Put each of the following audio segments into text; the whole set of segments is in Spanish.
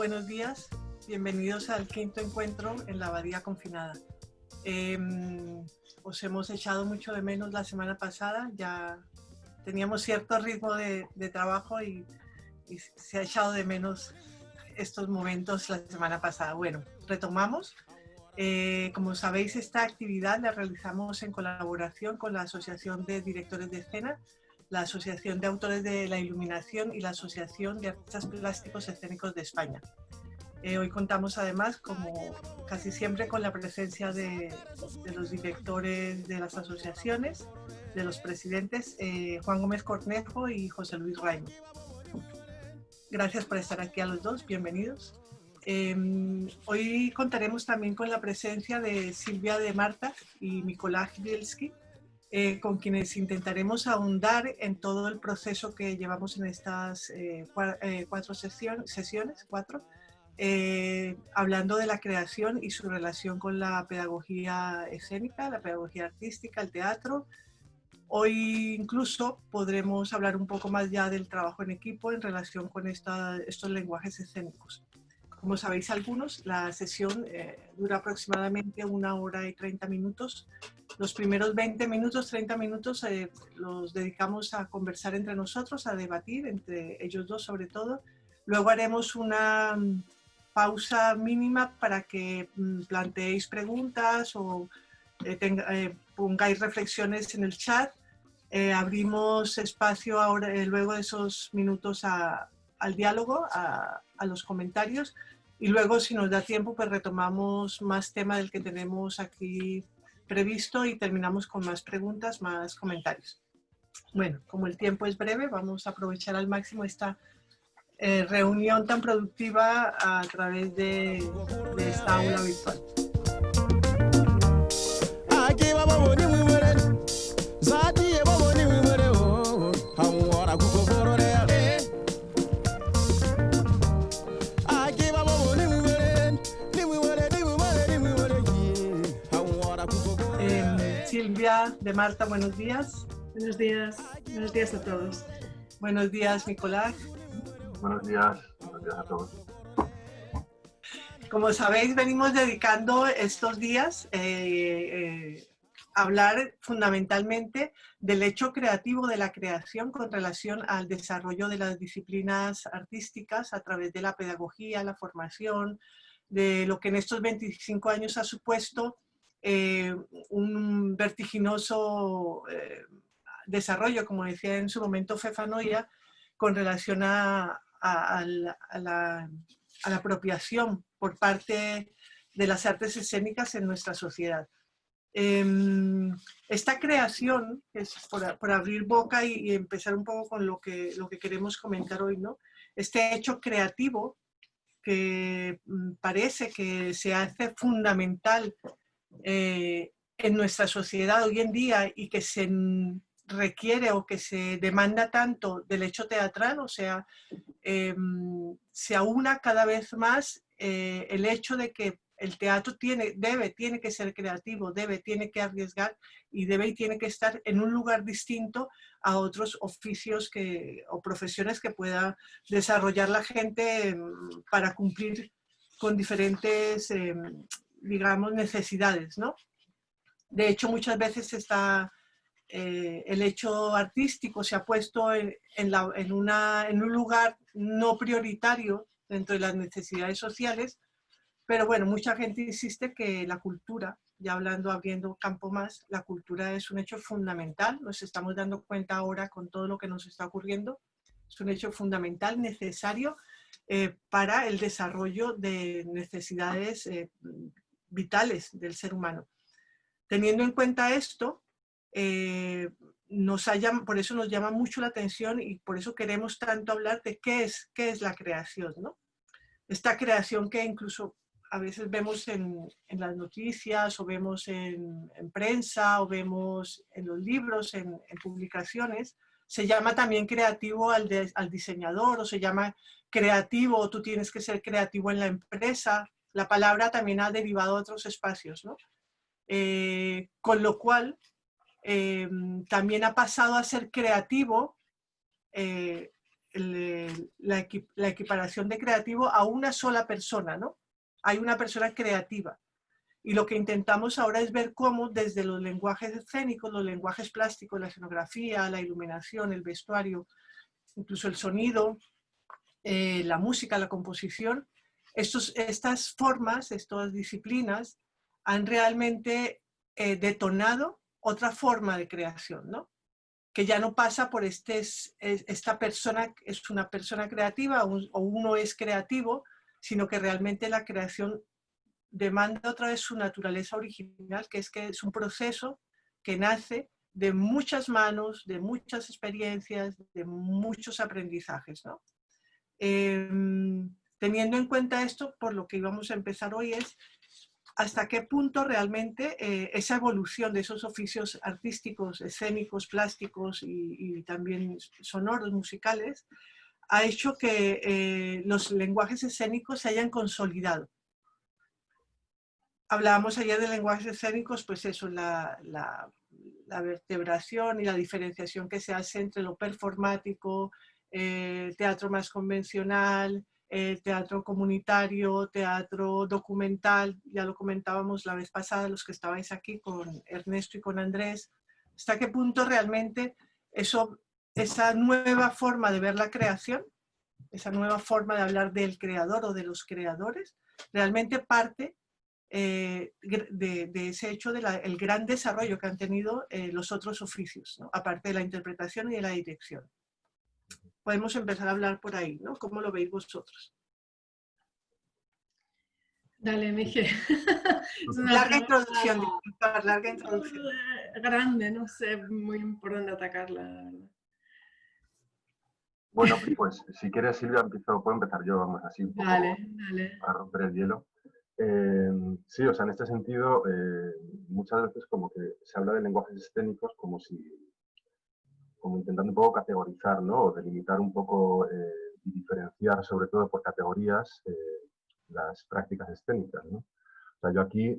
buenos días. Bienvenidos al quinto encuentro en la Abadía Confinada. Os hemos echado mucho de menos la semana pasada. Ya teníamos cierto ritmo de trabajo y se ha echado de menos estos momentos la semana pasada. Bueno, retomamos. Como sabéis, esta actividad la realizamos en colaboración con la Asociación de Directores de Escena, la Asociación de Autores de la Iluminación y la Asociación de Artistas Plásticos Escénicos de España. Hoy contamos además, como casi siempre, con la presencia de los directores de las asociaciones, de los presidentes, Juan Gómez Cornejo y José Luis Raimo. Gracias por estar aquí a los dos, bienvenidos. Hoy contaremos también con la presencia de Silvia de Marta y Mikołaj Bielski, con quienes intentaremos ahondar en todo el proceso que llevamos en estas cuatro sesiones, hablando de la creación y su relación con la pedagogía escénica, la pedagogía artística, el teatro. Hoy incluso podremos hablar un poco más ya del trabajo en equipo en relación con estos lenguajes escénicos. Como sabéis algunos, la sesión dura aproximadamente 1 hora y 30 minutos. Los primeros 20 minutos, 30 minutos los dedicamos a conversar entre nosotros, a debatir, entre ellos dos sobre todo. Luego haremos una pausa mínima para que planteéis preguntas o pongáis reflexiones en el chat. Abrimos espacio ahora, luego de esos minutos al diálogo, a los comentarios, y luego, si nos da tiempo, pues retomamos más tema del que tenemos aquí previsto y terminamos con más preguntas, más comentarios. Bueno, como el tiempo es breve, vamos a aprovechar al máximo esta reunión tan productiva a través de esta aula virtual. Silvia de Marta, buenos días. Buenos días a todos. Buenos días, Mikołaj. Buenos días a todos. Como sabéis, venimos dedicando estos días a hablar fundamentalmente del hecho creativo de la creación con relación al desarrollo de las disciplinas artísticas a través de la pedagogía, la formación, de lo que en estos 25 años ha supuesto un vertiginoso desarrollo, como decía en su momento Fefa Noya, con relación a la apropiación por parte de las artes escénicas en nuestra sociedad. Esta creación, es por abrir boca y empezar un poco con lo que queremos comentar hoy, ¿no? Este hecho creativo que parece que se hace fundamental en nuestra sociedad hoy en día y que se requiere o que se demanda tanto del hecho teatral, o sea, se aúna cada vez más el hecho de que el teatro tiene que ser creativo, tiene que arriesgar y tiene que estar en un lugar distinto a otros oficios o profesiones que pueda desarrollar la gente para cumplir con diferentes, digamos, necesidades, ¿no? De hecho, muchas veces el hecho artístico se ha puesto en un lugar no prioritario dentro de las necesidades sociales, pero bueno, mucha gente insiste que la cultura, ya abriendo campo más, la cultura es un hecho fundamental, nos estamos dando cuenta ahora con todo lo que nos está ocurriendo, es un hecho fundamental, necesario para el desarrollo de necesidades vitales del ser humano. Teniendo en cuenta esto, por eso nos llama mucho la atención y por eso queremos tanto hablar de qué es la creación, ¿no? Esta creación que incluso a veces vemos en las noticias o vemos en prensa o vemos en los libros, en publicaciones, se llama también creativo al diseñador o se llama creativo, tú tienes que ser creativo en la empresa. La palabra también ha derivado a otros espacios, ¿no? Con lo cual, también ha pasado a ser creativo la equiparación de creativo a una sola persona, ¿no? Hay una persona creativa. Y lo que intentamos ahora es ver cómo desde los lenguajes escénicos, los lenguajes plásticos, la escenografía, la iluminación, el vestuario, incluso el sonido, la música, la composición, estas formas, estas disciplinas han realmente detonado otra forma de creación, ¿no? Que ya no pasa por esta persona es una persona creativa o uno es creativo, sino que realmente la creación demanda otra vez su naturaleza original, que es un proceso que nace de muchas manos, de muchas experiencias, de muchos aprendizajes, ¿no? Teniendo en cuenta esto, por lo que íbamos a empezar hoy es hasta qué punto realmente esa evolución de esos oficios artísticos, escénicos, plásticos y también sonoros, musicales, ha hecho que los lenguajes escénicos se hayan consolidado. Hablábamos ayer de lenguajes escénicos, pues eso, la vertebración y la diferenciación que se hace entre lo performático, teatro más convencional, teatro comunitario, teatro documental, ya lo comentábamos la vez pasada, los que estabais aquí con Ernesto y con Andrés, hasta qué punto realmente esa nueva forma de ver la creación, esa nueva forma de hablar del creador o de los creadores, realmente parte de ese hecho del gran desarrollo que han tenido los otros oficios, ¿no? Aparte de la interpretación y de la dirección. Podemos empezar a hablar por ahí, ¿no? ¿Cómo lo veis vosotros? Dale, Miguel. Es una Larga pregunta introducción, disculpad, larga introducción. grande, no sé muy por dónde atacarla, la verdad. Bueno, pues si quieres, Silvia, puedo empezar yo, vamos, así un poco Dale. a romper el hielo. Sí, o sea, en este sentido, muchas veces como que se habla de lenguajes escénicos como intentando un poco categorizar, ¿no? O delimitar un poco y diferenciar, sobre todo por categorías, las prácticas escénicas, ¿no? O sea, yo aquí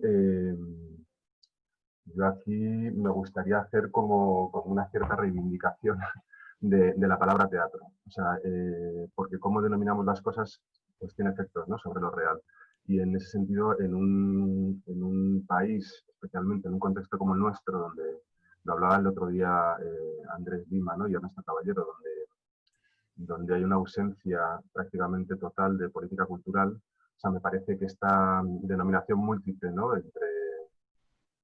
me gustaría hacer como una cierta reivindicación de la palabra teatro. O sea, porque cómo denominamos las cosas pues tiene efectos, ¿no? Sobre lo real. Y en ese sentido, en un país, especialmente en un contexto como el nuestro, donde lo hablaba el otro día Andrés Lima, ¿no? Y Ernesto Caballero, donde hay una ausencia prácticamente total de política cultural, o sea, me parece que esta denominación múltiple, ¿no? Entre,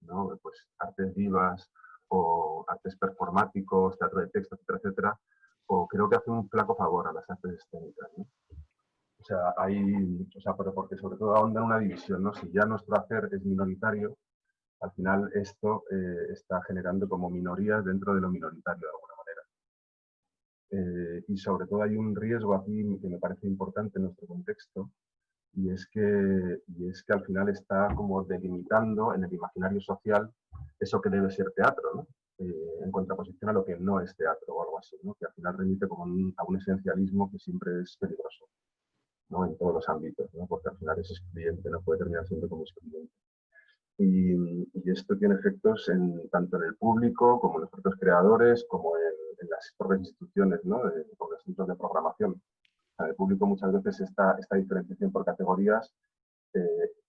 ¿no? Pues, artes vivas o artes performáticos, teatro de texto, etcétera, etcétera, o creo que hace un flaco favor a las artes escénicas, ¿no? O sea, pero porque sobre todo ahonda en una división, ¿no? Si ya nuestro hacer es minoritario, al final esto está generando como minorías dentro de lo minoritario de alguna manera. Y sobre todo hay un riesgo aquí que me parece importante en nuestro contexto, y es que al final está como delimitando en el imaginario social eso que debe ser teatro, ¿no? En contraposición a lo que no es teatro o algo así, ¿no? Que al final remite como a un esencialismo que siempre es peligroso, ¿no? En todos los ámbitos, ¿no? Porque al final es excluyente, no puede terminar siempre como excluyente. Y esto tiene efectos tanto en el público como en los propios creadores, como en las propias instituciones, ¿no? Por los centros de programación. El público muchas veces esta diferenciación por categorías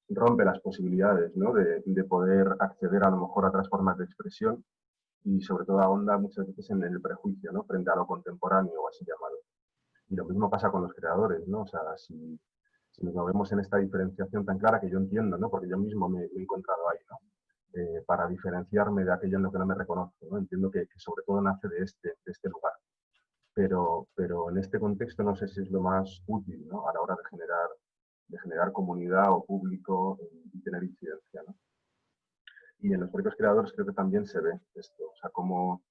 rompe las posibilidades, ¿no? de poder acceder a lo mejor a otras formas de expresión y sobre todo ahonda muchas veces en el prejuicio, ¿no? Frente a lo contemporáneo o así llamado. Y lo mismo pasa con los creadores, ¿no? O sea, si nos movemos en esta diferenciación tan clara que yo entiendo, ¿no? Porque yo mismo me he encontrado ahí, ¿no? Para diferenciarme de aquello en lo que no me reconozco, ¿no? Entiendo que sobre todo nace de este lugar. Pero en este contexto no sé si es lo más útil, ¿no? A la hora de generar comunidad o público y tener incidencia, ¿no? Y en los propios creadores creo que también se ve esto, o sea, cómo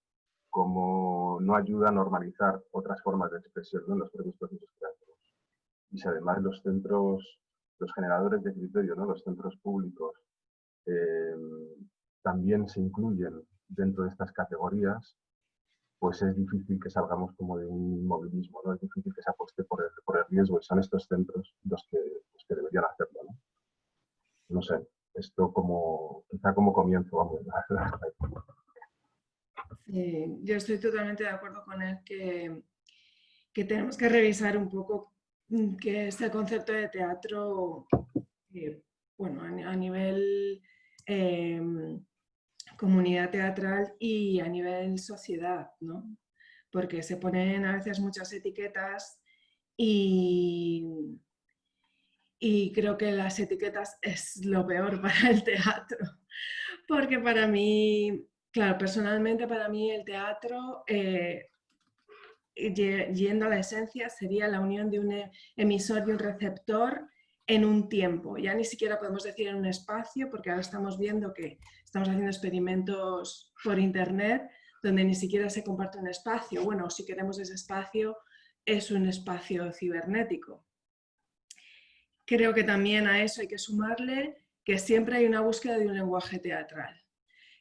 no ayuda a normalizar otras formas de expresión, ¿no? En los propios procesos creativos. Y si además los generadores de criterio, ¿no? Los centros públicos también se incluyen dentro de estas categorías, pues es difícil que salgamos como de un inmovilismo, ¿no? Es difícil que se apueste por el riesgo, y son estos centros los que deberían hacerlo, ¿no? No sé, esto quizá como comienzo, vamos. Sí, yo estoy totalmente de acuerdo con él que que tenemos que revisar un poco qué es el concepto de teatro, bueno, a nivel comunidad teatral y a nivel sociedad, ¿no? Porque se ponen a veces muchas etiquetas y creo que las etiquetas es lo peor para el teatro, porque para mí, claro, personalmente para mí el teatro, yendo a la esencia, sería la unión de un emisor y un receptor en un tiempo. Ya ni siquiera podemos decir en un espacio, porque ahora estamos viendo que estamos haciendo experimentos por internet donde ni siquiera se comparte un espacio. Bueno, si queremos ese espacio, es un espacio cibernético. Creo que también a eso hay que sumarle que siempre hay una búsqueda de un lenguaje teatral.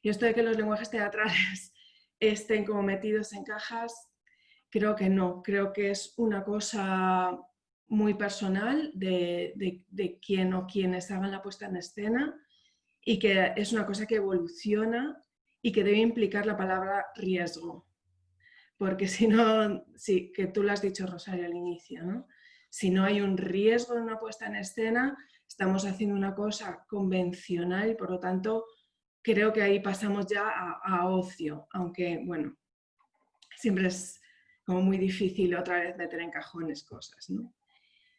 Y esto de que los lenguajes teatrales estén como metidos en cajas, creo que no. Creo que es una cosa muy personal de quién o quienes hagan la puesta en escena y que es una cosa que evoluciona y que debe implicar la palabra riesgo. Porque si no, sí, que tú lo has dicho, Rosario, al inicio, ¿no? Si no hay un riesgo en una puesta en escena, estamos haciendo una cosa convencional y por lo tanto creo que ahí pasamos ya a ocio, aunque bueno, siempre es como muy difícil otra vez meter en cajones cosas, ¿no?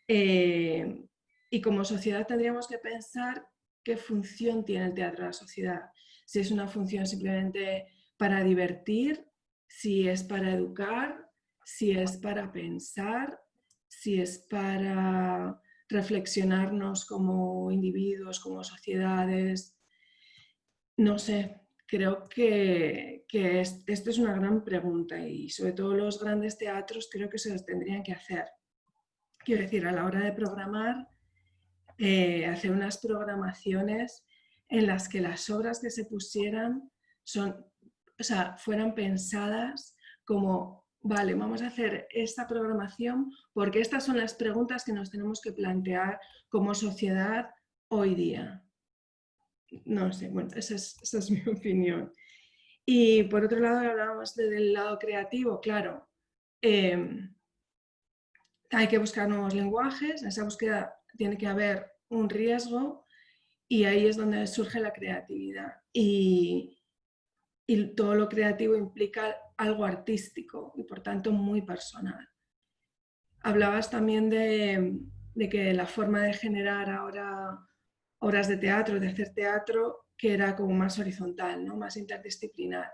Y como sociedad tendríamos que pensar qué función tiene el teatro en la sociedad. Si es una función simplemente para divertir, si es para educar, si es para pensar, si es para reflexionarnos como individuos, como sociedades. No sé, creo que esto es una gran pregunta y sobre todo los grandes teatros creo que se los tendrían que hacer. Quiero decir, a la hora de programar, hacer unas programaciones en las que las obras que se pusieran fueran pensadas como, vale, vamos a hacer esta programación porque estas son las preguntas que nos tenemos que plantear como sociedad hoy día. No sé, bueno, esa es mi opinión. Y por otro lado, hablábamos del lado creativo, claro. Hay que buscar nuevos lenguajes, en esa búsqueda tiene que haber un riesgo y ahí es donde surge la creatividad. Y todo lo creativo implica algo artístico y por tanto muy personal. Hablabas también de que la forma de generar ahora obras de teatro, de hacer teatro, que era como más horizontal, ¿no? Más interdisciplinar.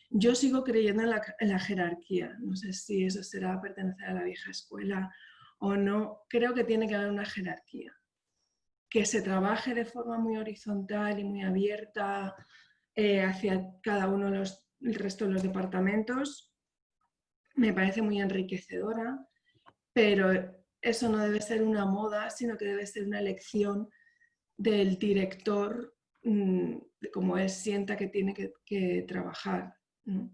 Yo sigo creyendo en la jerarquía. No sé si eso será pertenecer a la vieja escuela o no. Creo que tiene que haber una jerarquía. Que se trabaje de forma muy horizontal y muy abierta hacia cada uno de el resto de los departamentos me parece muy enriquecedora, pero eso no debe ser una moda, sino que debe ser una elección del director de cómo él sienta que tiene que trabajar, ¿no?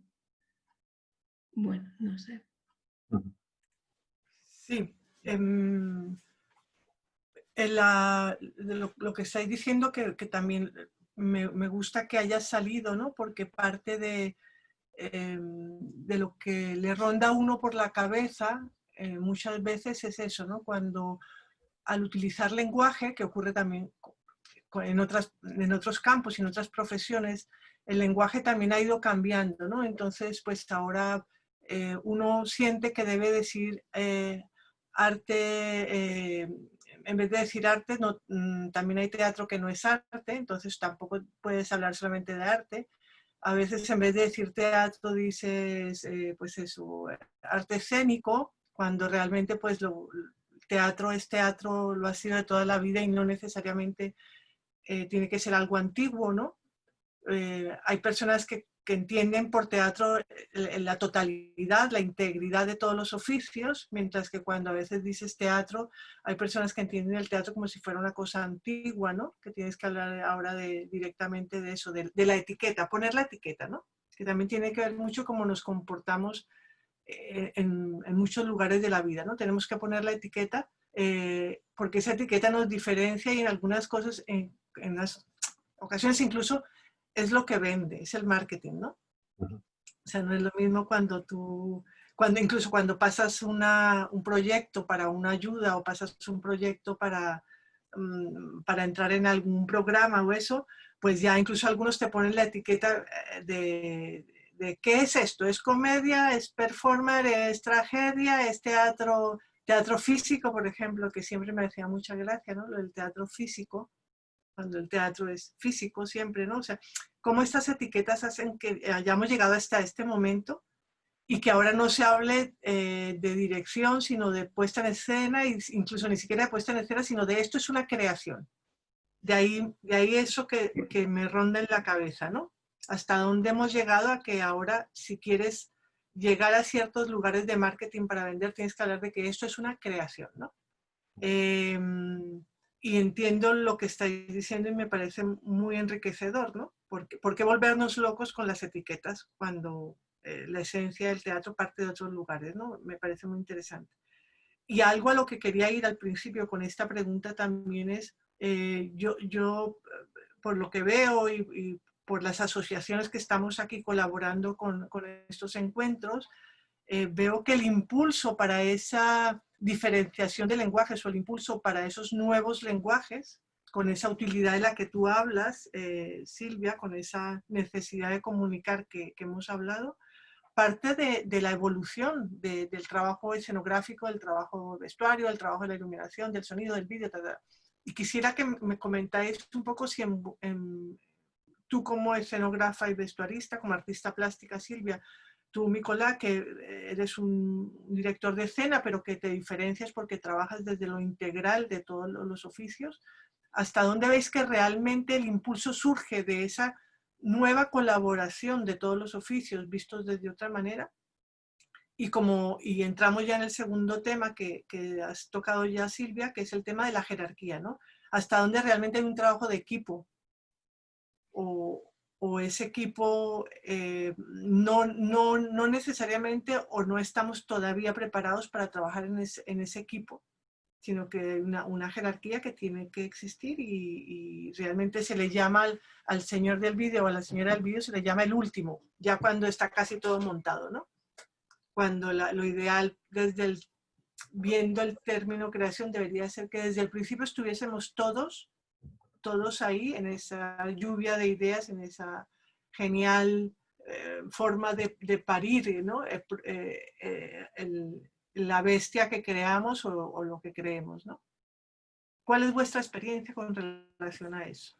Bueno, no sé. Sí. Lo que estáis diciendo que también me gusta que haya salido, ¿no? Porque parte de lo que le ronda a uno por la cabeza muchas veces es eso, ¿no? Cuando al utilizar lenguaje, que ocurre también en otros campos y en otras profesiones, el lenguaje también ha ido cambiando, ¿no? Entonces, pues ahora uno siente que debe decir arte, en vez de decir arte, no, también hay teatro que no es arte, entonces tampoco puedes hablar solamente de arte. A veces en vez de decir teatro dices, pues eso, arte escénico, cuando realmente pues teatro es teatro, lo ha sido de toda la vida y no necesariamente tiene que ser algo antiguo, ¿no? Hay personas que entienden por teatro la totalidad, la integridad de todos los oficios, mientras que cuando a veces dices teatro, hay personas que entienden el teatro como si fuera una cosa antigua, ¿no? Que tienes que hablar ahora directamente de eso, de la etiqueta, poner la etiqueta, ¿no? Que también tiene que ver mucho cómo nos comportamos en muchos lugares de la vida, ¿no? Tenemos que poner la etiqueta porque esa etiqueta nos diferencia y en algunas cosas, en las ocasiones incluso, es lo que vende, es el marketing, ¿no? O sea, no es lo mismo cuando incluso cuando pasas un proyecto para una ayuda o pasas un proyecto para entrar en algún programa o eso, pues ya incluso algunos te ponen la etiqueta de ¿qué es esto? ¿Es comedia? ¿Es performer? ¿Es tragedia? ¿Es teatro físico, por ejemplo? Que siempre me hacía mucha gracia, ¿no? Lo del teatro físico, cuando el teatro es físico siempre, ¿no? O sea, cómo estas etiquetas hacen que hayamos llegado hasta este momento y que ahora no se hable de dirección, sino de puesta en escena, e incluso ni siquiera de puesta en escena, sino de esto es una creación. De ahí eso que me ronda en la cabeza, ¿no? Hasta dónde hemos llegado a que ahora, si quieres llegar a ciertos lugares de marketing para vender, tienes que hablar de que esto es una creación, ¿no? Y entiendo lo que estáis diciendo y me parece muy enriquecedor, ¿no? ¿Por qué volvernos locos con las etiquetas cuando la esencia del teatro parte de otros lugares, ¿no? Me parece muy interesante. Y algo a lo que quería ir al principio con esta pregunta también es, yo por lo que veo y por las asociaciones que estamos aquí colaborando con estos encuentros, veo que el impulso para esa diferenciación de lenguajes o el impulso para esos nuevos lenguajes, con esa utilidad de la que tú hablas, Silvia, con esa necesidad de comunicar que hemos hablado, parte de la evolución del trabajo escenográfico, del trabajo vestuario, del trabajo de la iluminación, del sonido, del vídeo, etc. Y quisiera que me comentáis un poco si tú como escenógrafa y vestuarista, como artista plástica, Silvia, tú, Nicolás, que eres un director de escena, pero que te diferencias porque trabajas desde lo integral de todos los oficios, ¿hasta dónde veis que realmente el impulso surge de esa nueva colaboración de todos los oficios vistos desde otra manera? Y entramos ya en el segundo tema que has tocado ya, Silvia, que es el tema de la jerarquía, ¿no? ¿Hasta dónde realmente hay un trabajo de equipo? O ese equipo no necesariamente o no estamos todavía preparados para trabajar en ese equipo, sino que hay una jerarquía que tiene que existir y realmente se le llama al señor del vídeo o a la señora del vídeo, se le llama el último, ya cuando está casi todo montado, ¿no? Cuando lo ideal, viendo el término creación, debería ser que desde el principio estuviésemos todos ahí en esa lluvia de ideas, en esa genial forma de parir, ¿no? La bestia que creamos o lo que creemos, ¿no? ¿Cuál es vuestra experiencia con relación a eso?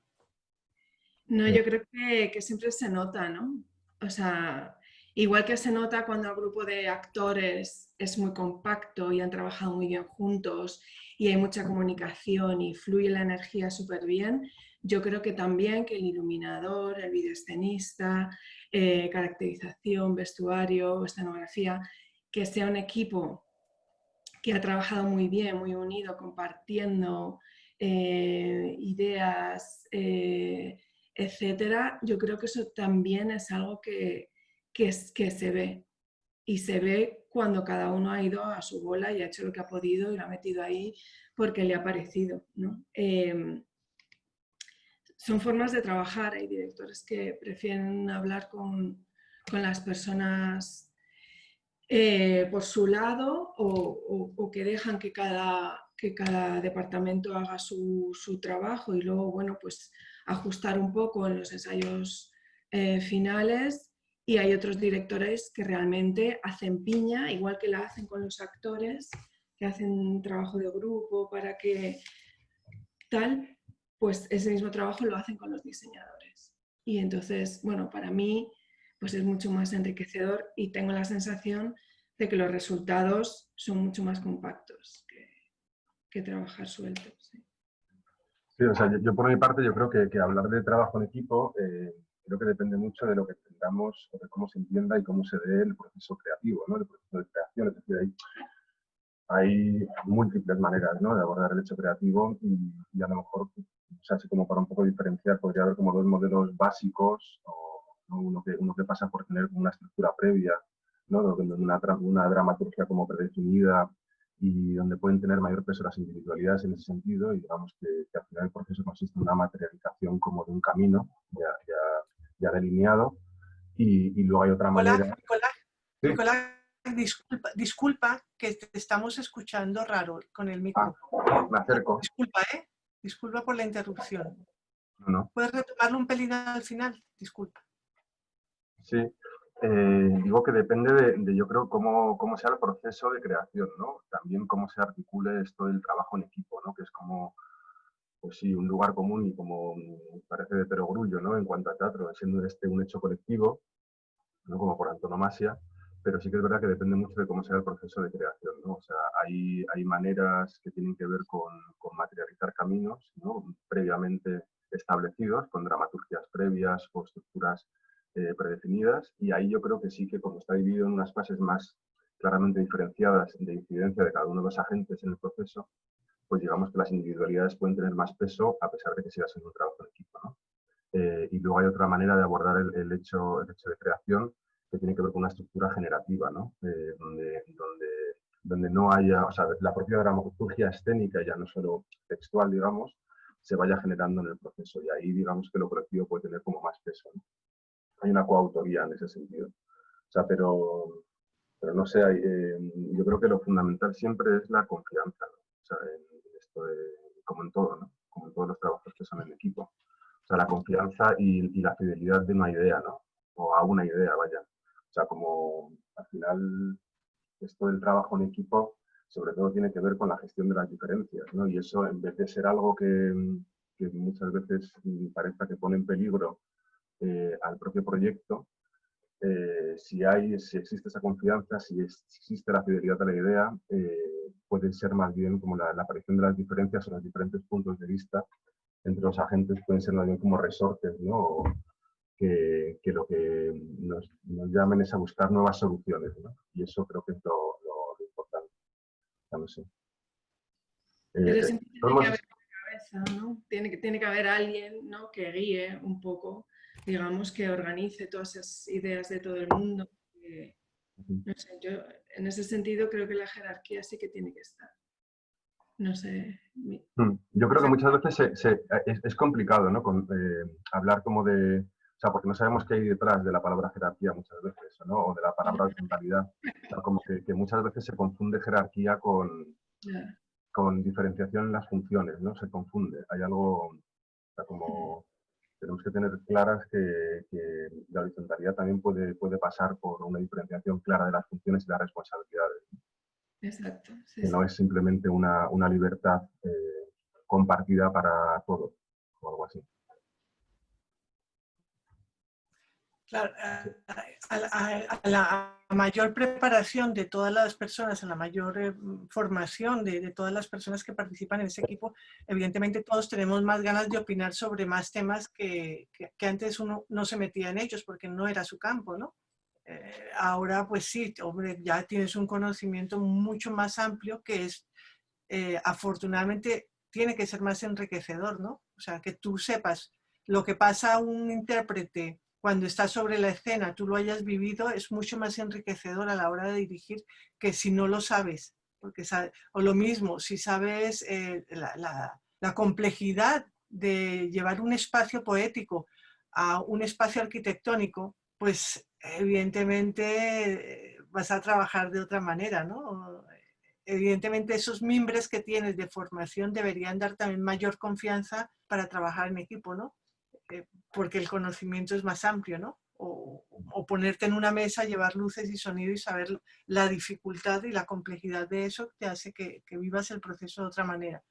No, yo creo que siempre se nota, ¿no? O sea, igual que se nota cuando el grupo de actores es muy compacto y han trabajado muy bien juntos y hay mucha comunicación y fluye la energía súper bien, yo creo que también que el iluminador, el videoescenista, caracterización, vestuario, escenografía, que sea un equipo que ha trabajado muy bien, muy unido, compartiendo ideas, etcétera, yo creo que eso también es algo que se ve. Y se ve cuando cada uno ha ido a su bola y ha hecho lo que ha podido y lo ha metido ahí porque le ha parecido, ¿no? Son formas de trabajar. Hay directores que prefieren hablar con las personas por su lado o que dejan que cada departamento haga su trabajo y luego, bueno, pues ajustar un poco en los ensayos finales. Y hay otros directores que realmente hacen piña, igual que la hacen con los actores, que hacen un trabajo de grupo para que tal, pues ese mismo trabajo lo hacen con los diseñadores. Y entonces, bueno, para mí pues es mucho más enriquecedor y tengo la sensación de que los resultados son mucho más compactos que trabajar suelto. Sí. Sí, o sea, yo por mi parte, yo creo que hablar de trabajo en equipo creo que depende mucho de lo que entendamos, o de cómo se entienda y cómo se dé el proceso creativo, ¿no? El proceso de creación. Es decir, hay múltiples maneras, ¿no?, de abordar el hecho creativo y a lo mejor, o sea, así como para un poco diferenciar, podría haber como dos modelos básicos, ¿no? Uno que pasa por tener una estructura previa, ¿no?, donde una dramaturgia como predefinida y donde pueden tener mayor peso las individualidades en ese sentido, y digamos que al final el proceso consiste en una materialización como de un camino ya delineado, y luego hay otra manera. Nicolás, disculpa que te estamos escuchando raro con el micro. Me acerco. Disculpa, ¿eh? Disculpa por la interrupción. No. ¿Puedes retomarlo un pelín al final? Disculpa. Sí, digo que depende de yo creo, cómo sea el proceso de creación, ¿no? También cómo se articule esto del trabajo en equipo, ¿no? Que es como, pues sí, un lugar común y como parece de perogrullo, ¿no? En cuanto a teatro, siendo este un hecho colectivo, ¿no? Como por antonomasia, pero sí que es verdad que depende mucho de cómo sea el proceso de creación, ¿no? O sea, hay maneras que tienen que ver con materializar caminos, ¿no? Previamente establecidos, con dramaturgias previas o estructuras predefinidas, y ahí yo creo que sí que como está dividido en unas fases más claramente diferenciadas de incidencia de cada uno de los agentes en el proceso, pues digamos que las individualidades pueden tener más peso a pesar de que siga siendo un trabajo en equipo, ¿no? Y luego hay otra manera de abordar el hecho de creación que tiene que ver con una estructura generativa, ¿no? Donde no haya, o sea, la propia dramaturgia escénica, ya no solo textual, digamos, se vaya generando en el proceso. Y ahí, digamos, que lo colectivo puede tener como más peso, ¿no? Hay una coautoría en ese sentido. O sea, pero no sé, yo creo que lo fundamental siempre es la confianza, ¿no? O sea, en esto como en todo, ¿no? Como en todos los trabajos que son en equipo. O sea, la confianza y la fidelidad de una idea, ¿no? O a una idea, vaya. O sea, como al final esto del trabajo en equipo sobre todo tiene que ver con la gestión de las diferencias, ¿no? Y eso, en vez de ser algo que muchas veces parezca que pone en peligro al propio proyecto, si existe esa confianza, si existe la fidelidad a la idea, puede ser más bien como la aparición de las diferencias o los diferentes puntos de vista entre los agentes pueden ser más bien como resortes, ¿no? Que lo que nos llamen es a buscar nuevas soluciones, ¿no? Y eso creo que es lo importante. Ya no sé. Pero siempre tiene que hemos... haber una cabeza, ¿no? Tiene que haber alguien, ¿no? Que guíe un poco, digamos, que organice todas esas ideas de todo el mundo. No sé, yo en ese sentido creo que la jerarquía sí que tiene que estar. No sé. Yo creo que muchas veces es complicado, ¿no? Hablar como de... O sea, porque no sabemos qué hay detrás de la palabra jerarquía muchas veces, ¿no? O de la palabra horizontalidad. O sea, como que muchas veces se confunde jerarquía con diferenciación en las funciones, ¿no? Se confunde. Hay algo, o sea, como tenemos que tener claras que la horizontalidad también puede pasar por una diferenciación clara de las funciones y las responsabilidades. Exacto. Sí, Que sí. no es simplemente una libertad compartida para todos, o algo así. Claro, a la mayor preparación de todas las personas, a la mayor formación de todas las personas que participan en ese equipo, evidentemente todos tenemos más ganas de opinar sobre más temas que antes uno no se metía en ellos porque no era su campo, ¿no? Ahora pues sí, hombre, ya tienes un conocimiento mucho más amplio que es, afortunadamente, tiene que ser más enriquecedor, ¿no? O sea, que tú sepas lo que pasa a un intérprete cuando está sobre la escena, tú lo hayas vivido, es mucho más enriquecedor a la hora de dirigir que si no lo sabes. Porque o lo mismo, si sabes la complejidad de llevar un espacio poético a un espacio arquitectónico, pues evidentemente vas a trabajar de otra manera, ¿no? Evidentemente esos mimbres que tienes de formación deberían dar también mayor confianza para trabajar en equipo, ¿no? Porque el conocimiento es más amplio, ¿no? O ponerte en una mesa, llevar luces y sonido y saber la dificultad y la complejidad de eso te hace que vivas el proceso de otra manera.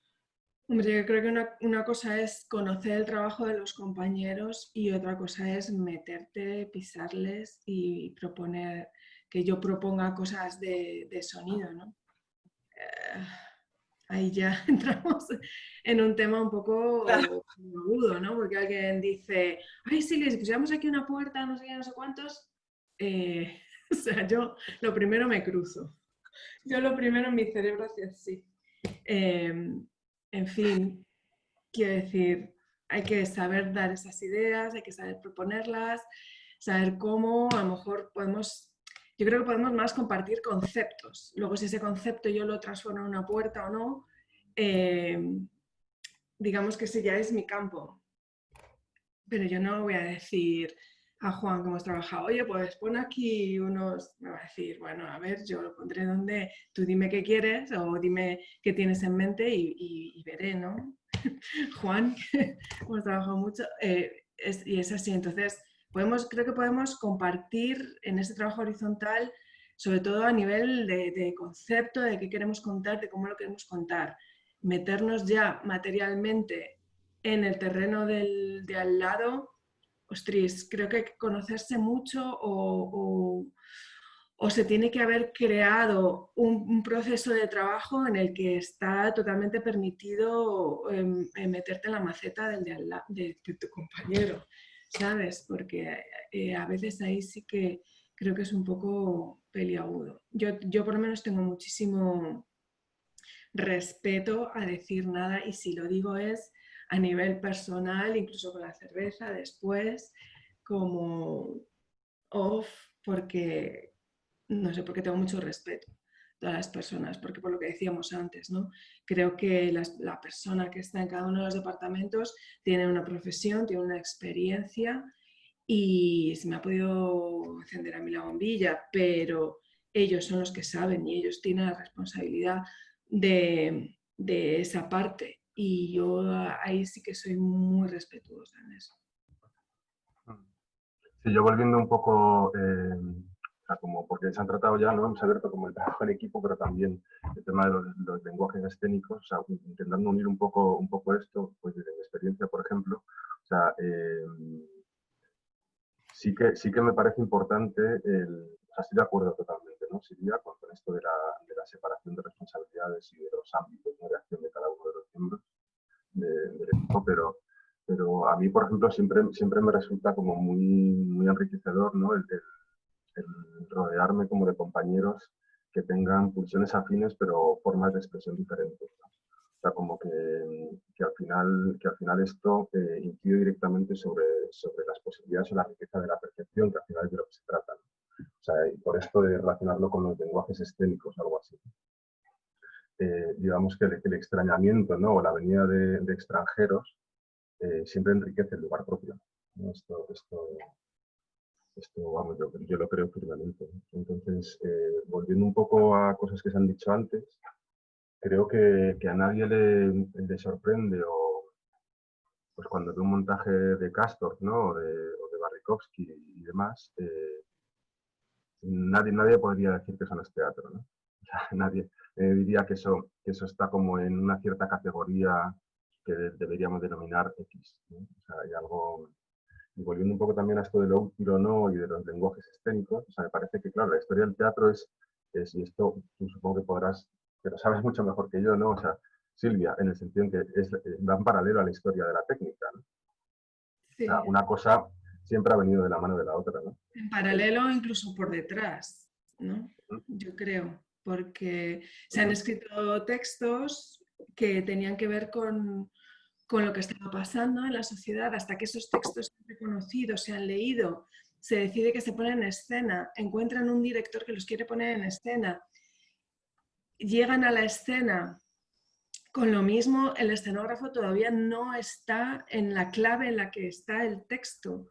Hombre, yo creo que una cosa es conocer el trabajo de los compañeros y otra cosa es meterte, pisarles y proponer, que yo proponga cosas de sonido, ¿no? Ahí ya entramos en un tema un poco agudo, ¿no? Porque alguien dice, ay, sí, les pusiéramos aquí una puerta, no sé qué, no sé cuántos. O sea, yo lo primero me cruzo. Yo lo primero en mi cerebro hace así. En fin, quiero decir, hay que saber dar esas ideas, hay que saber proponerlas, saber cómo, a lo mejor podemos, yo creo que podemos más compartir conceptos. Luego si ese concepto yo lo transformo en una puerta o no, digamos que ese ya es mi campo. Pero yo no voy a decir, a Juan cómo has trabajado. Oye, pues pon aquí unos, me va a decir, bueno, a ver, yo lo pondré donde, tú dime qué quieres o dime qué tienes en mente y veré, ¿no? Juan, hemos trabajado mucho y es así. Entonces, creo que podemos compartir en ese trabajo horizontal, sobre todo a nivel de concepto, de qué queremos contar, de cómo lo queremos contar. Meternos ya materialmente en el terreno de al lado, ostras, creo que hay que conocerse mucho o se tiene que haber creado un proceso de trabajo en el que está totalmente permitido meterte en la maceta de tu compañero, ¿sabes? Porque a veces ahí sí que creo que es un poco peliagudo. Yo por lo menos tengo muchísimo respeto a decir nada y si lo digo es a nivel personal, incluso con la cerveza después, como off, porque no sé, porque tengo mucho respeto a todas las personas, porque por lo que decíamos antes, ¿no? Creo que la persona que está en cada uno de los departamentos tiene una profesión, tiene una experiencia y se me ha podido encender a mí la bombilla, pero ellos son los que saben y ellos tienen la responsabilidad de esa parte y yo ahí sí que soy muy respetuosa en eso. Sí, yo volviendo un poco, o sea, como porque se han tratado ya, ¿no? Hemos abierto como el trabajo en equipo, pero también el tema de los lenguajes escénicos, o sea, intentando unir un poco esto, pues desde mi experiencia, por ejemplo, o sea, sí que me parece importante, o sea, estoy de acuerdo totalmente, ¿no? Silvia, con esto de la separación de responsabilidades y de los ámbitos de acción de cada uno de los miembros del equipo, pero a mí, por ejemplo, siempre me resulta como muy enriquecedor, ¿no? El rodearme como de compañeros que tengan pulsiones afines, pero formas de expresión diferentes, ¿no? O sea, como que al final esto incide directamente sobre las posibilidades o la riqueza de la percepción, que al final es de lo que se trata, ¿no? O sea, y por esto de relacionarlo con los lenguajes escénicos, algo así. Digamos que el extrañamiento, ¿no? O la venida de extranjeros siempre enriquece el lugar propio, ¿no? Esto vamos, yo lo creo firmemente. Entonces, volviendo un poco a cosas que se han dicho antes, creo que a nadie le sorprende o pues cuando ve un montaje de Castorp, ¿no? o de Barrikovsky y demás, nadie podría decir que eso no es teatro, ¿no? O sea, nadie diría que eso está como en una cierta categoría que deberíamos denominar X, ¿no? O sea, hay algo. Y volviendo un poco también a esto de lo útil o no y de los lenguajes escénicos, o sea, me parece que, claro, la historia del teatro es y esto tú supongo que podrás, pero sabes mucho mejor que yo, ¿no? O sea, Silvia, en el sentido en que va en paralelo a la historia de la técnica, ¿no? O sea, Sí. una cosa siempre ha venido de la mano de la otra, ¿no? En paralelo, incluso por detrás, ¿no? Yo creo, porque se han escrito textos que tenían que ver con lo que estaba pasando en la sociedad, hasta que esos textos se han reconocido, se han leído, se decide que se ponen en escena, encuentran un director que los quiere poner en escena, llegan a la escena. Con lo mismo, el escenógrafo todavía no está en la clave en la que está el texto.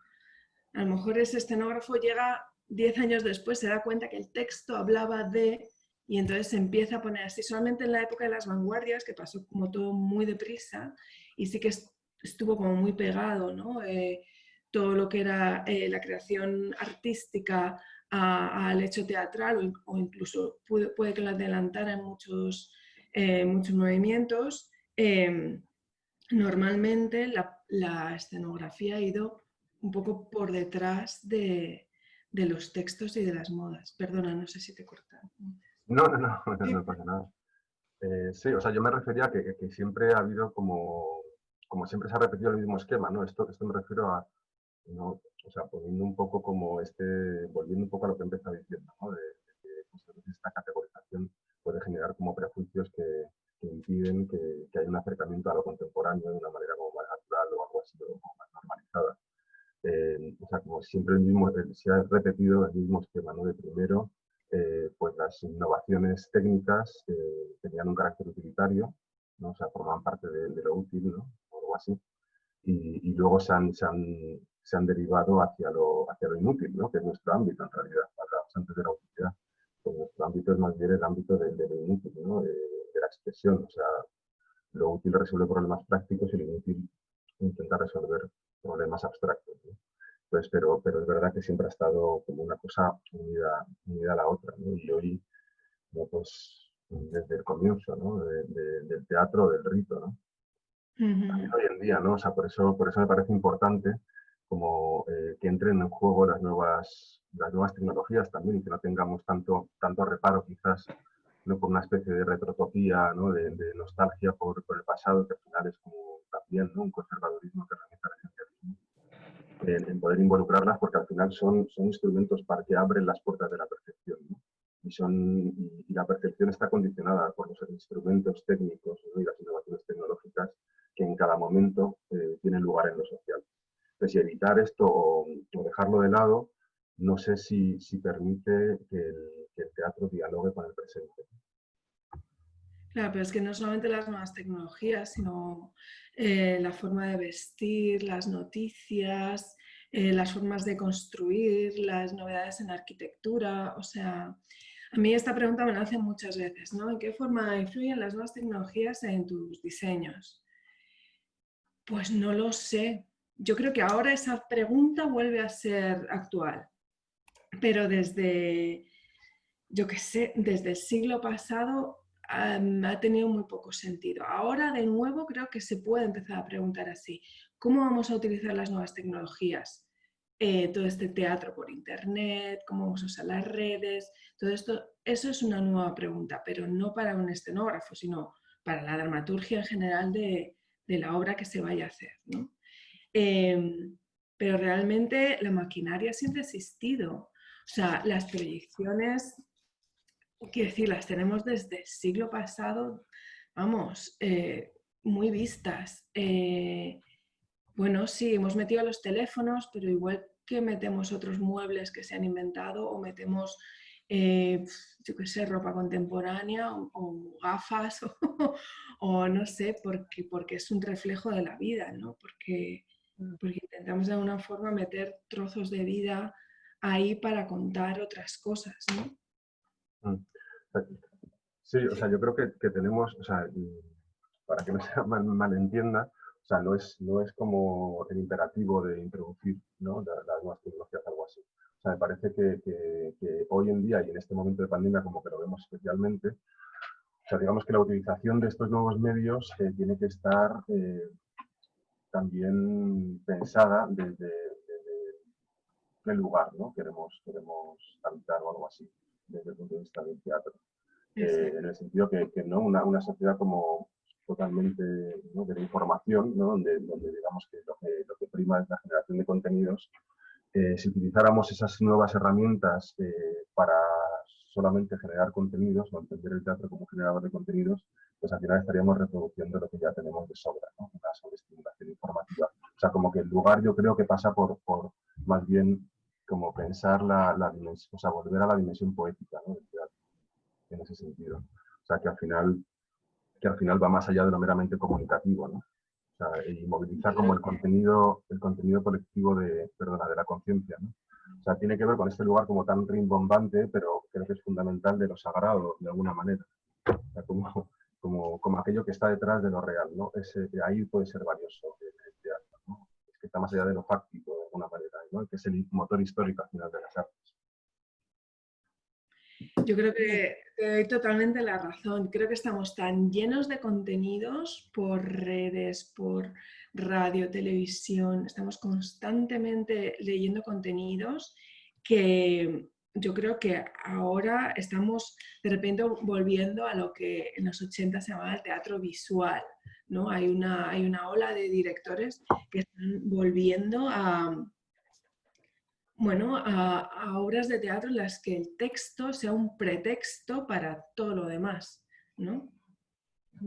A lo mejor ese escenógrafo llega 10 años después, se da cuenta que el texto hablaba de, y entonces se empieza a poner así. Solamente en la época de las vanguardias, que pasó como todo muy deprisa, y sí que estuvo como muy pegado, ¿no? Todo lo que era la creación artística al hecho teatral, o incluso puede que lo adelantara en muchos movimientos. Normalmente la escenografía ha ido un poco por detrás de los textos y de las modas. Perdona, no sé si te he cortado. No pasa nada. Sí, o sea, yo me refería a que siempre ha habido como siempre se ha repetido el mismo esquema, ¿no? Esto me refiero a, ¿no? O sea, poniendo un poco volviendo un poco a lo que empezaba diciendo, ¿no? De que pues, esta categorización puede generar como prejuicios que impiden que haya un acercamiento a lo contemporáneo de una manera como más natural o algo así, o como más normalizada. O sea, como siempre se ha repetido el mismo esquema, ¿no? De primero, pues las innovaciones técnicas tenían un carácter utilitario, ¿no? O sea, formaban parte de lo útil, ¿no? O algo así. Y luego se han se han derivado hacia lo inútil, ¿no? Que es nuestro ámbito en realidad. Hablamos antes de la utilidad. Pues nuestro ámbito es más bien el ámbito de lo inútil, ¿no? De la expresión. O sea, lo útil resuelve problemas prácticos y lo inútil intenta resolver problemas abstractos, ¿no? Pues, pero es verdad que siempre ha estado como una cosa unida a la otra, ¿no? Y hoy, ¿no? Pues, desde el comienzo, ¿no? Del teatro, del rito, ¿no? También hoy en día, ¿no? O sea, por eso me parece importante como que entren en juego las nuevas tecnologías también y que no tengamos tanto reparo quizás, ¿no? Por una especie de retrotopía, ¿no? de nostalgia por el pasado, que al final es como también, ¿no? Un conservadurismo que realiza el esencialismo, en poder involucrarlas, porque al final son instrumentos para que abren las puertas de la percepción, ¿no? Y la percepción está condicionada por los instrumentos técnicos, ¿no? Y las innovaciones tecnológicas que en cada momento tienen lugar en lo social. Entonces, si evitar esto o dejarlo de lado, no sé si permite que el teatro dialogue con el presente. Claro, pero es que no solamente las nuevas tecnologías, sino la forma de vestir, las noticias, las formas de construir, las novedades en arquitectura. O sea, a mí esta pregunta me la hacen muchas veces, ¿no? ¿En qué forma influyen las nuevas tecnologías en tus diseños? Pues no lo sé. Yo creo que ahora esa pregunta vuelve a ser actual, pero yo qué sé, desde el siglo pasado ha tenido muy poco sentido. Ahora, de nuevo, creo que se puede empezar a preguntar así, ¿cómo vamos a utilizar las nuevas tecnologías? Todo este teatro por internet, cómo vamos a usar las redes, todo esto, eso es una nueva pregunta, pero no para un escenógrafo, sino para la dramaturgia en general de la obra que se vaya a hacer, ¿no? Pero realmente la maquinaria siempre ha existido. O sea, las proyecciones, quiero decir, las tenemos desde el siglo pasado, vamos, muy vistas. Bueno, sí, hemos metido los teléfonos, pero igual que metemos otros muebles que se han inventado o metemos, yo qué sé, ropa contemporánea o gafas o no sé, porque es un reflejo de la vida, ¿no? Porque intentamos de alguna forma meter trozos de vida ahí para contar otras cosas, ¿no? Sí, o sea, yo creo que tenemos, o sea, para que no se malentienda, o sea, no es como el imperativo de introducir, ¿no? las nuevas tecnologías, algo así. O sea, me parece que hoy en día y en este momento de pandemia como que lo vemos especialmente, o sea, digamos que la utilización de estos nuevos medios tiene que estar también pensada desde qué lugar, ¿no? queremos habitar o algo así, desde el punto de vista del teatro. En el sentido que no una sociedad como totalmente, ¿no? de la información, ¿no? donde digamos que lo que prima es la generación de contenidos. Si utilizáramos esas nuevas herramientas para solamente generar contenidos o entender el teatro como generador de contenidos, pues al final estaríamos reproduciendo lo que ya tenemos de sobra, ¿no? Una sobreestimulación informativa. O sea, como que el lugar yo creo que pasa por más bien como pensar la dimensión, o sea, volver a la dimensión poética, ¿no? del teatro, en ese sentido. O sea, que al final va más allá de lo meramente comunicativo, ¿no? O sea, y movilizar como el contenido colectivo de la conciencia, ¿no? O sea, tiene que ver con este lugar como tan rimbombante, pero creo que es fundamental de lo sagrado, de alguna manera. O sea, como aquello que está detrás de lo real, ¿no? Ahí puede ser valioso el teatro, ¿no? Es que está más allá de lo fáctico, de alguna manera, ¿no? Que es el motor histórico al final de las artes. Yo creo que te doy totalmente la razón. Creo que estamos tan llenos de contenidos por redes, por radio, televisión, estamos constantemente leyendo contenidos que yo creo que ahora estamos de repente volviendo a lo que en los 80 se llamaba el teatro visual, ¿no? Hay una ola de directores que están volviendo a obras de teatro en las que el texto sea un pretexto para todo lo demás, ¿no?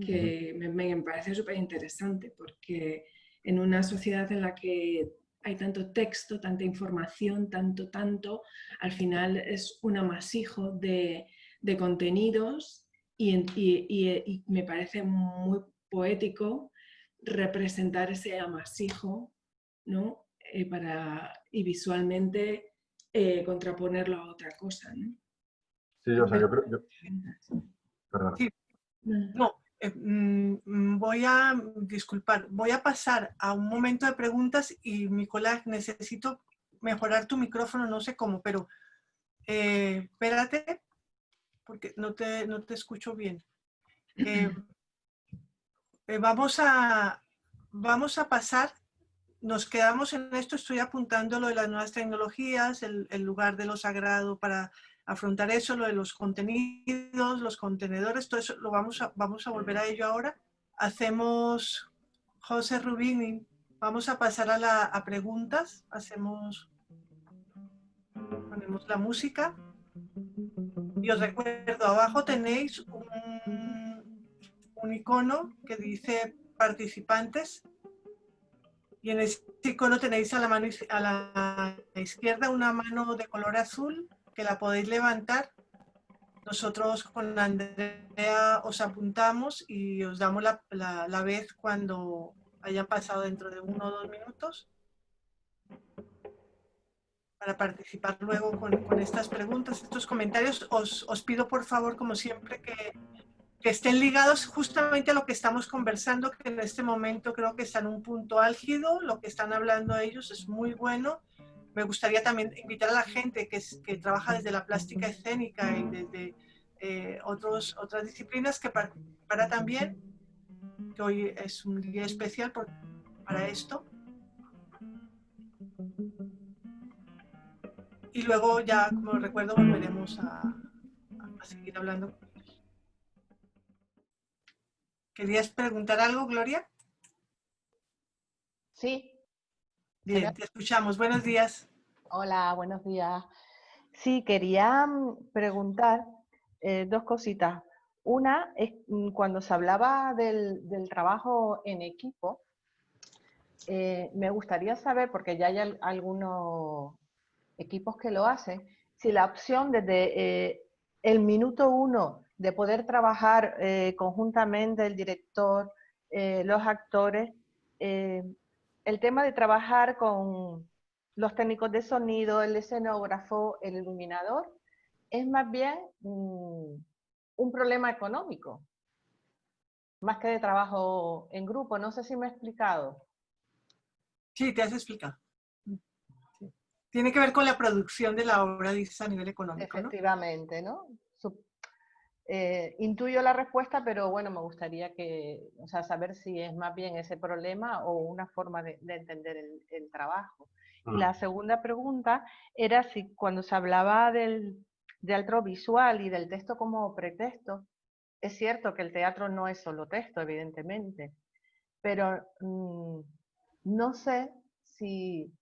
Que me parece súper interesante porque en una sociedad en la que hay tanto texto, tanta información, tanto, al final es un amasijo de contenidos y me parece muy poético representar ese amasijo, ¿no? y visualmente contraponerlo a otra cosa, ¿no? Sí, o sea, yo creo... Perdona. Sí, no, voy a disculpar, voy a pasar a un momento de preguntas y Nicolás, necesito mejorar tu micrófono, no sé cómo, pero espérate, porque no te escucho bien. Vamos a pasar, nos quedamos en esto, estoy apuntando lo de las nuevas tecnologías, el lugar de lo sagrado para afrontar eso, lo de los contenidos, los contenedores, todo eso lo vamos a volver a ello ahora. Hacemos, José Rubini, vamos a pasar a preguntas, ponemos la música y os recuerdo, abajo tenéis un icono que dice participantes y en ese icono tenéis a la izquierda una mano de color azul que la podéis levantar. Nosotros con Andrea os apuntamos y os damos la vez cuando hayan pasado dentro de 1 o 2 minutos para participar luego con estas preguntas, estos comentarios. Os pido por favor, como siempre, que estén ligados justamente a lo que estamos conversando, que en este momento creo que está en un punto álgido, lo que están hablando ellos es muy bueno. Me gustaría también invitar a la gente que trabaja desde la plástica escénica y desde otras disciplinas que participara también, que hoy es un día especial para esto. Y luego ya, como recuerdo, volveremos a seguir hablando. ¿Querías preguntar algo, Gloria? Sí. Bien, te escuchamos. Buenos días. Hola, buenos días. Sí, quería preguntar dos cositas. Una es cuando se hablaba del trabajo en equipo, me gustaría saber, porque ya hay algunos equipos que lo hacen, si la opción desde el minuto 1 de poder trabajar conjuntamente el director, los actores, el tema de trabajar con los técnicos de sonido, el escenógrafo, el iluminador, es más bien un problema económico, más que de trabajo en grupo. No sé si me he explicado. Sí, te has explicado. Sí. Tiene que ver con la producción de la obra, dices, a nivel económico, Efectivamente, ¿no? Intuyo la respuesta, pero bueno, me gustaría saber si es más bien ese problema o una forma de entender el trabajo. Y la segunda pregunta era si cuando se hablaba del teatro visual y del texto como pretexto, es cierto que el teatro no es solo texto, evidentemente, pero no sé si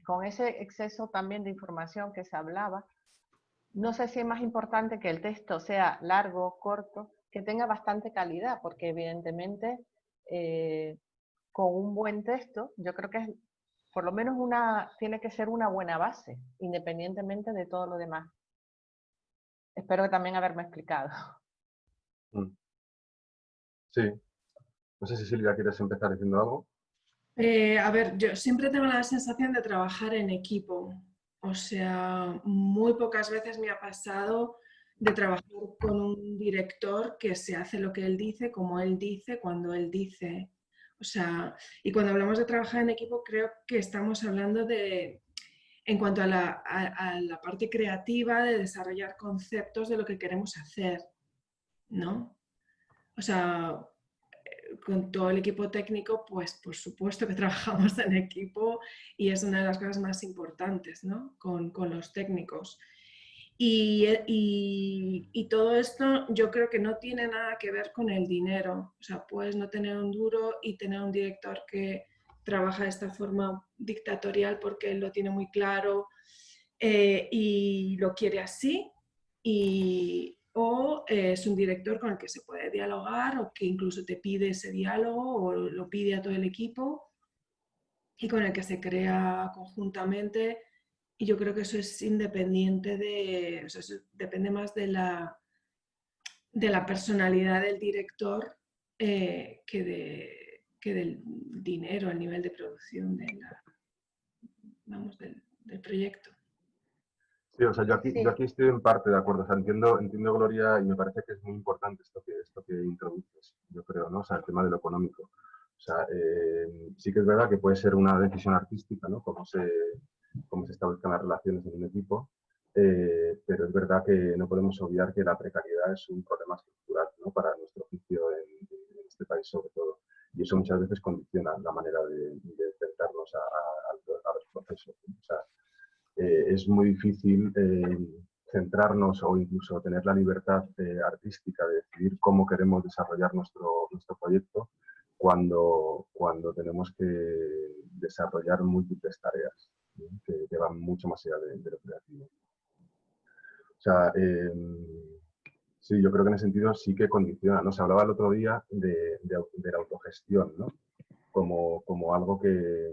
con ese exceso también de información que se hablaba, no sé si es más importante que el texto sea largo, corto, que tenga bastante calidad, porque evidentemente con un buen texto, yo creo que por lo menos tiene que ser una buena base, independientemente de todo lo demás. Espero que también haberme explicado. Sí. No sé si Silvia quieres empezar diciendo algo. A ver, yo siempre tengo la sensación de trabajar en equipo. O sea, muy pocas veces me ha pasado de trabajar con un director que se hace lo que él dice, como él dice, cuando él dice. O sea, y cuando hablamos de trabajar en equipo, creo que estamos hablando en cuanto a la parte creativa, de desarrollar conceptos de lo que queremos hacer, ¿no? O sea, con todo el equipo técnico, pues por supuesto que trabajamos en equipo y es una de las cosas más importantes, ¿no? Con los técnicos. Y todo esto yo creo que no tiene nada que ver con el dinero. O sea, puedes no tener un duro y tener un director que trabaja de esta forma dictatorial porque él lo tiene muy claro y lo quiere así. O es un director con el que se puede dialogar o que incluso te pide ese diálogo o lo pide a todo el equipo y con el que se crea conjuntamente. Y yo creo que eso es independiente o sea, eso depende más de la personalidad del director que del dinero, el nivel de producción digamos, del proyecto. Sí, o sea, yo Sí. aquí estoy en parte de acuerdo. O sea, entiendo, Gloria, y me parece que es muy importante esto que introduces, yo creo, ¿no? O sea, el tema de lo económico. O sea, sí que es verdad que puede ser una decisión artística, ¿no? Cómo se establezcan las relaciones en un equipo, pero es verdad que no podemos obviar que la precariedad es un problema estructural, ¿no? Para nuestro oficio en este país, sobre todo. Y eso muchas veces condiciona la manera de enfrentarnos a los procesos, ¿no? O sea, es muy difícil centrarnos o incluso tener la libertad artística de decidir cómo queremos desarrollar nuestro proyecto cuando tenemos que desarrollar múltiples tareas, ¿no? que van mucho más allá de lo creativo. O sea, sí, yo creo que en ese sentido sí que condiciona, ¿no? Se hablaba el otro día de la autogestión, ¿no? Como algo que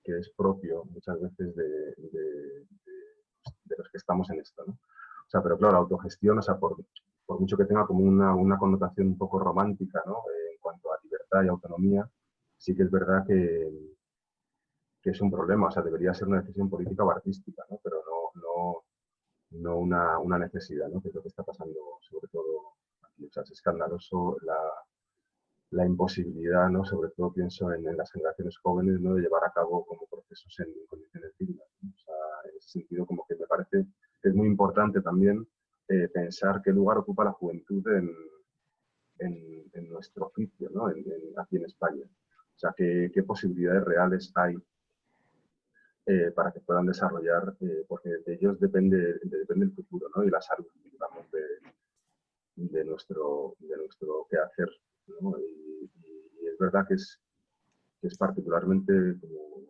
es propio muchas veces de los que estamos en esto, ¿no? O sea, pero claro, la autogestión, o sea, por mucho que tenga como una connotación un poco romántica, ¿no? En cuanto a libertad y autonomía, sí que es verdad que es un problema, o sea, debería ser una decisión política o artística, ¿no? Pero no una necesidad, ¿no? Que es lo que está pasando sobre todo aquí. O sea, es escandaloso la imposibilidad, ¿no? Sobre todo pienso en las generaciones jóvenes, ¿no? De llevar a cabo como procesos en condiciones dignas, ¿no? O sea, en ese sentido como que me parece que es muy importante también pensar qué lugar ocupa la juventud en nuestro oficio, ¿no? Aquí en España. O sea, qué posibilidades reales hay para que puedan desarrollar, porque de ellos depende el futuro, ¿no? Y la salud, digamos, de nuestro quehacer, ¿no? Y es verdad que es particularmente como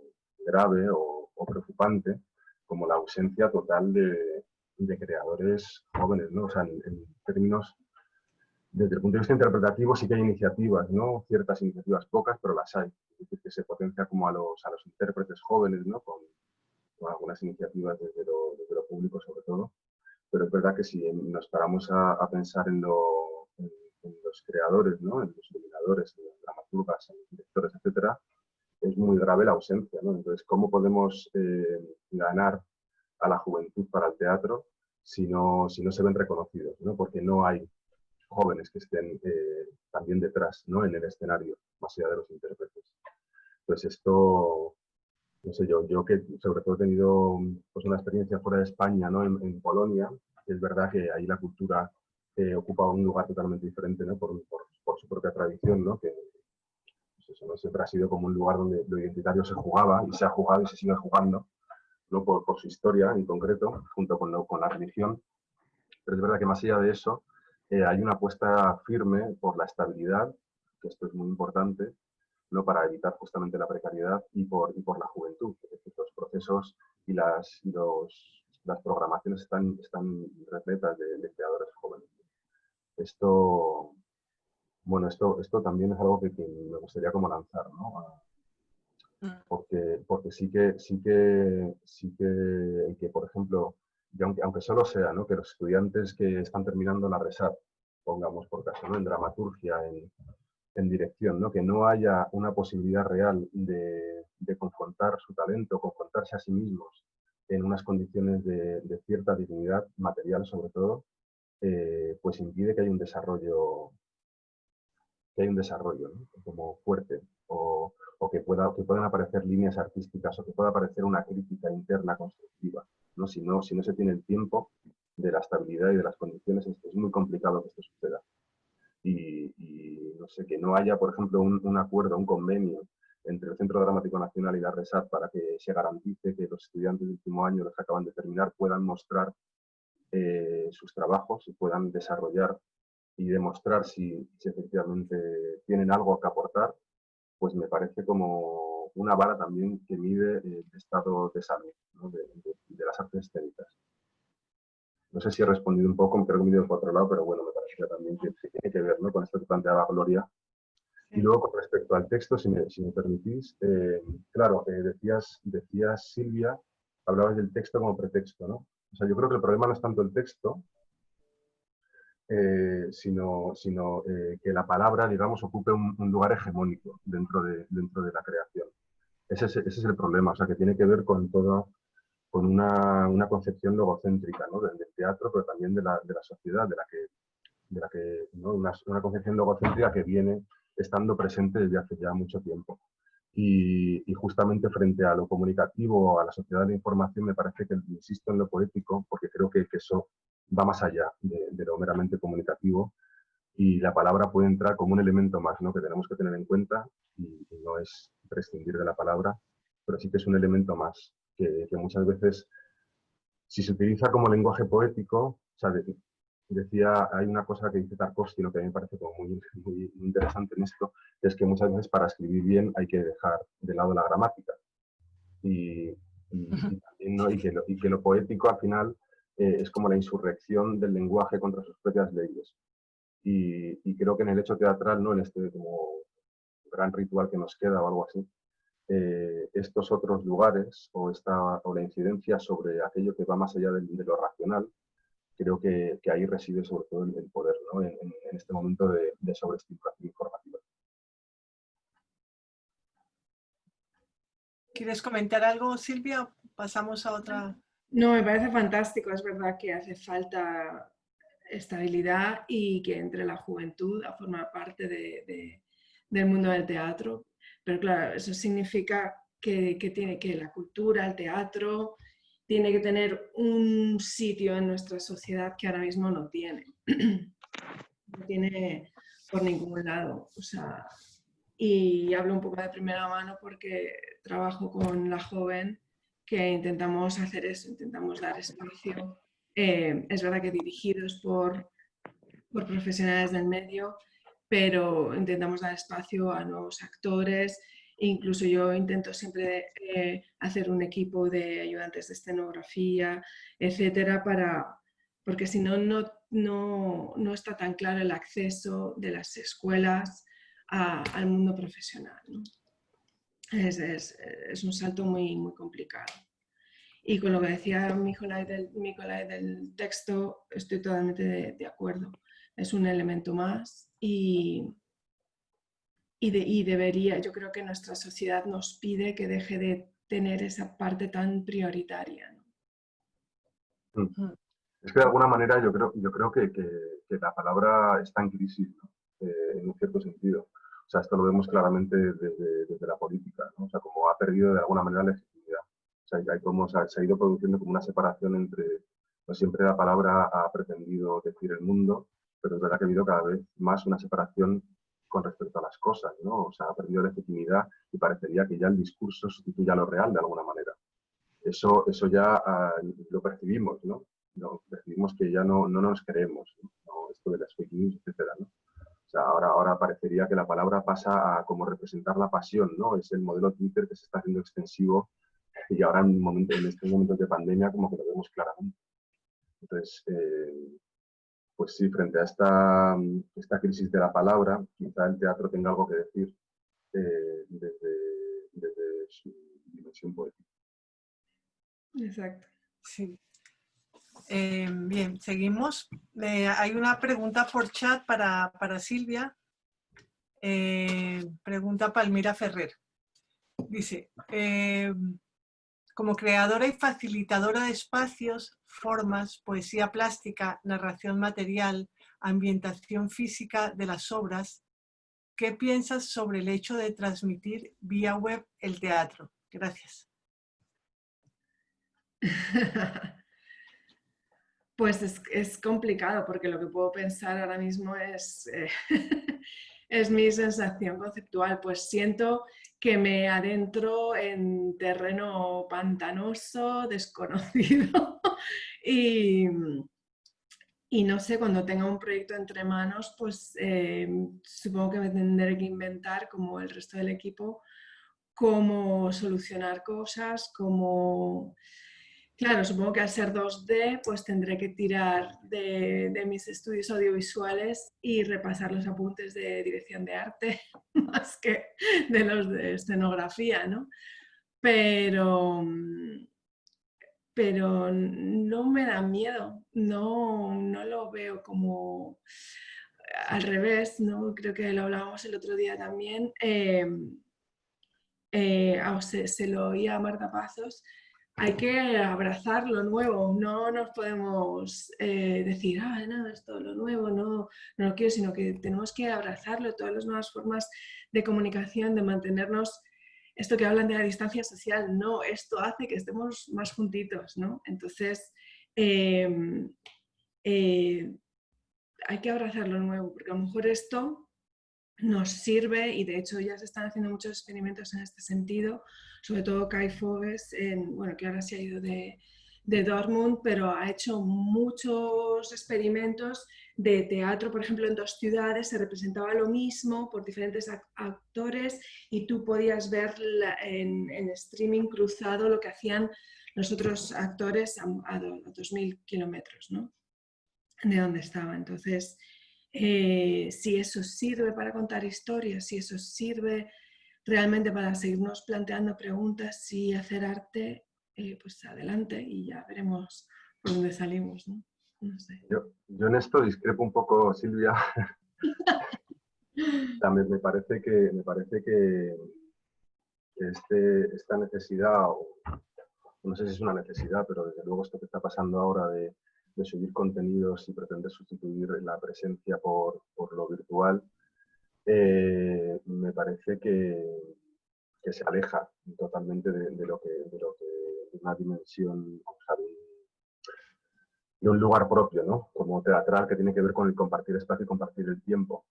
grave o preocupante como la ausencia total de creadores jóvenes, ¿no? O sea, en términos, desde el punto de vista interpretativo sí que hay iniciativas, ¿no? Ciertas iniciativas, pocas, pero las hay. Es decir, que se potencia como a los intérpretes jóvenes, ¿no? Con algunas iniciativas desde lo público sobre todo. Pero es verdad que si nos paramos a pensar en los creadores, ¿no? En los iluminadores, en las dramaturgas, en los directores, etcétera, es muy grave la ausencia, ¿no? Entonces, ¿cómo podemos ganar a la juventud para el teatro si no se ven reconocidos, ¿no? Porque no hay jóvenes que estén también detrás, ¿no? En el escenario, más allá de los intérpretes. Entonces, esto, no sé, yo que sobre todo he tenido pues, una experiencia fuera de España, ¿no? En Polonia, es verdad que ahí la cultura ocupa un lugar totalmente diferente, ¿no? Por su propia tradición, ¿no? Que pues eso, ¿no? Siempre ha sido como un lugar donde lo identitario se jugaba y se ha jugado y se sigue jugando, ¿no? Por su historia en concreto, junto con la religión. Pero es verdad que más allá de eso, hay una apuesta firme por la estabilidad, que esto es muy importante, ¿no? Para evitar justamente la precariedad y por la juventud. Es decir, los procesos y las programaciones están repletas de creadores jóvenes. Esto, bueno, esto también es algo que me gustaría como lanzar, ¿no? Porque sí que por ejemplo, y aunque solo sea, ¿no? Que los estudiantes que están terminando la RESAT, pongamos por caso, ¿no? En dramaturgia, en dirección, ¿no? Que no haya una posibilidad real de confrontar su talento, confrontarse a sí mismos en unas condiciones de cierta dignidad material, sobre todo, pues impide que haya un desarrollo, ¿no? Como fuerte, o que puedan aparecer líneas artísticas, o que pueda aparecer una crítica interna constructiva, ¿no? Si no se tiene el tiempo de la estabilidad y de las condiciones, es muy complicado que esto suceda. Y no sé, que no haya, por ejemplo, un acuerdo, un convenio entre el Centro Dramático Nacional y la RESAT para que se garantice que los estudiantes del último año, los que acaban de terminar, puedan mostrar sus trabajos y puedan desarrollar y demostrar si efectivamente tienen algo que aportar, pues me parece como una vara también que mide el estado de salud, ¿no? de las artes escénicas. No sé si he respondido un poco, creo que me he ido por otro lado, pero bueno, me parece también que tiene que ver, ¿no? Con esto que planteaba Gloria. Sí. Y luego, con respecto al texto, si me permitís, claro, decías, Silvia, hablabas del texto como pretexto, ¿no? O sea, yo creo que el problema no es tanto el texto, sino que la palabra, digamos, ocupe un lugar hegemónico dentro de la creación. ese es el problema, o sea, que tiene que ver con todo, con una concepción logocéntrica, ¿no? Del teatro, pero también de la sociedad, ¿no? Una concepción logocéntrica que viene estando presente desde hace ya mucho tiempo. Y justamente frente a lo comunicativo, a la sociedad de la información, me parece que insisto en lo poético, porque creo que eso va más allá de lo meramente comunicativo, y la palabra puede entrar como un elemento más, ¿no? Que tenemos que tener en cuenta, y no es prescindir de la palabra, pero sí que es un elemento más, que muchas veces, si se utiliza como lenguaje poético, o sea, decía, hay una cosa que dice Tarkovsky, ¿no? Que a mí me parece como muy interesante en esto, que es que muchas veces para escribir bien hay que dejar de lado la gramática. También, ¿no? y que lo poético al final es como la insurrección del lenguaje contra sus propias leyes. Y creo que en el hecho teatral, ¿no? En este como gran ritual que nos queda o algo así, estos otros lugares o la incidencia sobre aquello que va más allá de lo racional, creo que ahí reside sobre todo el poder, ¿no? En este momento de sobreestimulación informativa. ¿Quieres comentar algo, Silvia? Pasamos a otra. No, me parece fantástico. Es verdad que hace falta estabilidad y que entre la juventud a formar parte del mundo del teatro. Pero claro, eso significa que la cultura, el teatro, tiene que tener un sitio en nuestra sociedad que ahora mismo no tiene. No tiene por ningún lado. O sea, y hablo un poco de primera mano porque trabajo con la joven que intentamos hacer eso, intentamos dar espacio. Es verdad que dirigidos por profesionales del medio, pero intentamos dar espacio a nuevos actores. Incluso yo intento siempre hacer un equipo de ayudantes de escenografía, etcétera, porque si no, no está tan claro el acceso de las escuelas al mundo profesional, ¿no? Es un salto muy complicado. Y con lo que decía Nicolai del texto, estoy totalmente de acuerdo. Es un elemento más y debería, yo creo que nuestra sociedad nos pide que deje de tener esa parte tan prioritaria, ¿no? Es que de alguna manera yo creo que la palabra está en crisis, ¿no? En un cierto sentido. O sea, esto lo vemos claramente desde la política, ¿no? O sea, como ha perdido de alguna manera legitimidad. O sea, se ha ido produciendo como una separación entre, no siempre la palabra ha pretendido decir el mundo, pero es verdad que ha habido cada vez más una separación con respecto a las cosas, ¿no? O sea, ha perdido legitimidad y parecería que ya el discurso sustituye a lo real de alguna manera. Eso ya lo percibimos, ¿no? Decidimos que ya no nos creemos, ¿no? Esto de las fake news, etcétera, ¿no? O sea, ahora parecería que la palabra pasa a como representar la pasión, ¿no? Es el modelo Twitter que se está haciendo extensivo y ahora en estos momentos de pandemia como que lo vemos claramente. Entonces, pues sí, frente a esta crisis de la palabra, quizá el teatro tenga algo que decir desde su dimensión poética. Exacto. Sí. Bien, seguimos. Hay una pregunta por chat para Silvia. Pregunta Palmira Ferrer. Dice, como creadora y facilitadora de espacios, formas, poesía plástica, narración material, ambientación física de las obras, ¿qué piensas sobre el hecho de transmitir vía web el teatro? Gracias. Pues es complicado porque lo que puedo pensar ahora mismo es mi sensación conceptual. Pues siento que me adentro en terreno pantanoso, desconocido y no sé, cuando tenga un proyecto entre manos, pues supongo que me tendré que inventar, como el resto del equipo, cómo solucionar cosas, cómo... Claro, supongo que al ser 2D, pues tendré que tirar de mis estudios audiovisuales y repasar los apuntes de dirección de arte, más que de los de escenografía, ¿no? Pero no me da miedo, no lo veo como al revés, ¿no? Creo que lo hablábamos el otro día también. se lo oía a Marta Pazos, hay que abrazar lo nuevo, no nos podemos decir, no, esto lo nuevo no lo quiero, sino que tenemos que abrazarlo, todas las nuevas formas de comunicación, de mantenernos, esto que hablan de la distancia social, no, esto hace que estemos más juntitos, ¿no? Entonces, hay que abrazar lo nuevo, porque a lo mejor esto nos sirve, y de hecho ya se están haciendo muchos experimentos en este sentido, sobre todo Kai Foges, bueno, que ahora se ha ido de Dortmund, pero ha hecho muchos experimentos de teatro, por ejemplo, en 2 ciudades se representaba lo mismo por diferentes actores y tú podías ver en streaming cruzado lo que hacían los otros actores a 2000 kilómetros, ¿no? De donde estaba. Entonces, si eso sirve para contar historias, si eso sirve realmente para seguirnos planteando preguntas y hacer arte, pues adelante y ya veremos por dónde salimos, ¿no? No sé. Yo en esto discrepo un poco, Silvia. También me parece que esta necesidad, no sé si es una necesidad, pero desde luego esto que está pasando ahora de subir contenidos y pretender sustituir la presencia por lo virtual, me parece que se aleja totalmente de lo que de una dimensión, o sea, de un lugar propio, ¿no? Como teatral, que tiene que ver con el compartir espacio y compartir el tiempo,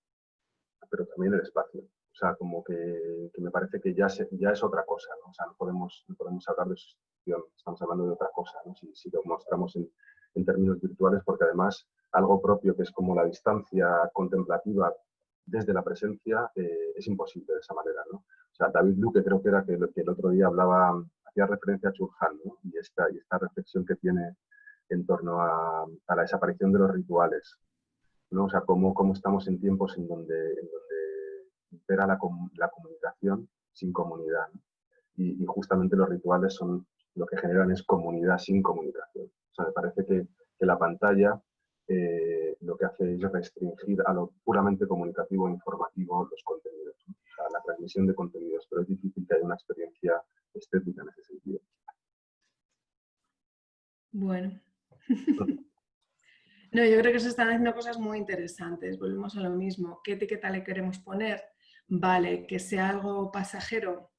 pero también el espacio. O sea, como que me parece que ya es otra cosa, ¿no? O sea, no podemos hablar de sustitución, estamos hablando de otra cosa, ¿no? Si lo mostramos en términos virtuales, porque además algo propio que es como la distancia contemplativa desde la presencia es imposible de esa manera, ¿no? O sea, David Luque creo que era que el otro día hacía referencia a Churhan, ¿no? Y esta reflexión que tiene en torno a la desaparición de los rituales, ¿no? O sea, cómo estamos en tiempos en donde impera la comunicación sin comunidad, ¿no? Y justamente los rituales son lo que generan es comunidad sin comunicación. O sea, me parece que la pantalla lo que hace es restringir a lo puramente comunicativo e informativo los contenidos, ¿no? O sea, la transmisión de contenidos, pero es difícil que haya una experiencia estética en ese sentido. Bueno. No, yo creo que se están haciendo cosas muy interesantes. Volvemos a lo mismo. ¿Qué etiqueta le queremos poner? Vale, que sea algo pasajero,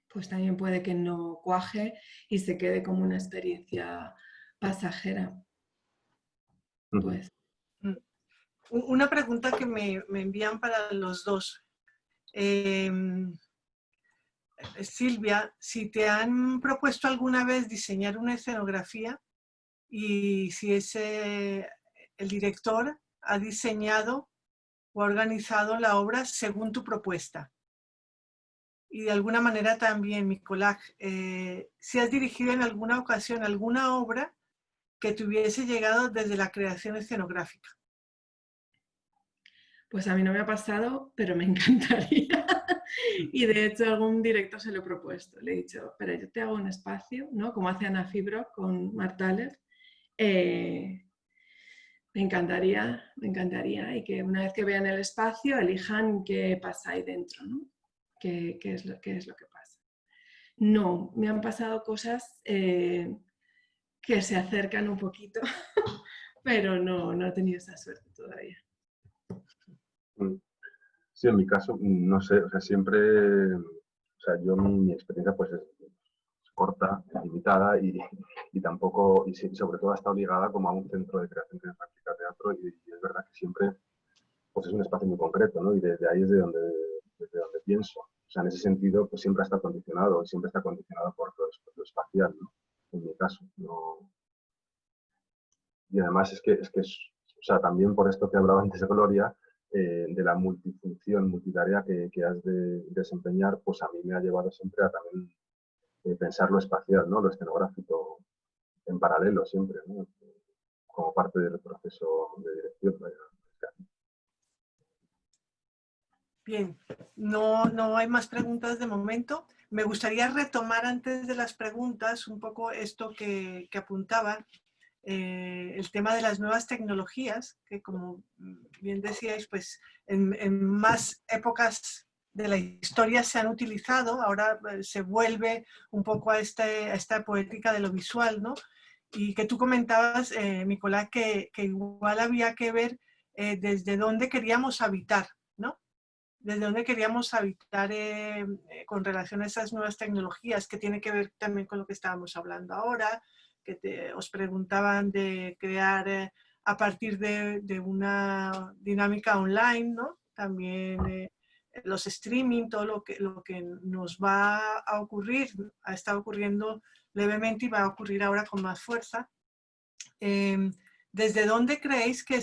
pues también puede que no cuaje y se quede como una experiencia pasajera. Pues. Una pregunta que me envían para los dos. Silvia, si te han propuesto alguna vez diseñar una escenografía y si el director ha diseñado o ha organizado la obra según tu propuesta. Y de alguna manera también, Mikolaj, si has dirigido en alguna ocasión alguna obra que te hubiese llegado desde la creación escenográfica. Pues a mí no me ha pasado, pero me encantaría. Y de hecho a algún director se lo he propuesto. Le he dicho, pero yo te hago un espacio, ¿no? Como hace Ana Fibro con Mark Thaler. Me encantaría. Y que una vez que vean el espacio elijan qué pasa ahí dentro, ¿no? ¿Qué es lo que pasa? No, me han pasado cosas que se acercan un poquito, pero no he tenido esa suerte todavía. Sí, en mi caso, no sé, o sea, siempre, o sea, yo mi experiencia pues es corta, limitada y tampoco, y sobre todo está ligada como a un centro de creación que practica teatro y es verdad que siempre pues es un espacio muy concreto, ¿no? Y desde ahí es desde donde pienso. O sea, en ese sentido, pues siempre está condicionado por lo espacial, ¿no? En mi caso, no. Y además es que o sea, también por esto que hablaba antes de Gloria, de la multifunción, multitarea que has de desempeñar, pues a mí me ha llevado siempre a también pensar lo espacial, ¿no? Lo escenográfico en paralelo siempre, ¿no? Como parte del proceso de dirección. Bien, no hay más preguntas de momento. Me gustaría retomar antes de las preguntas un poco esto que apuntaba, el tema de las nuevas tecnologías, que como bien decíais, pues en más épocas de la historia se han utilizado, ahora se vuelve un poco a esta poética de lo visual, ¿no? Y que tú comentabas, Nicolás, que igual había que ver desde dónde queríamos habitar, ¿no? Desde dónde queríamos habitar con relación a esas nuevas tecnologías, que tiene que ver también con lo que estábamos hablando ahora, que os preguntaban de crear a partir de una dinámica online, ¿no? También los streaming, todo lo que nos va a ocurrir, ha estado ocurriendo levemente y va a ocurrir ahora con más fuerza. ¿Desde dónde creéis que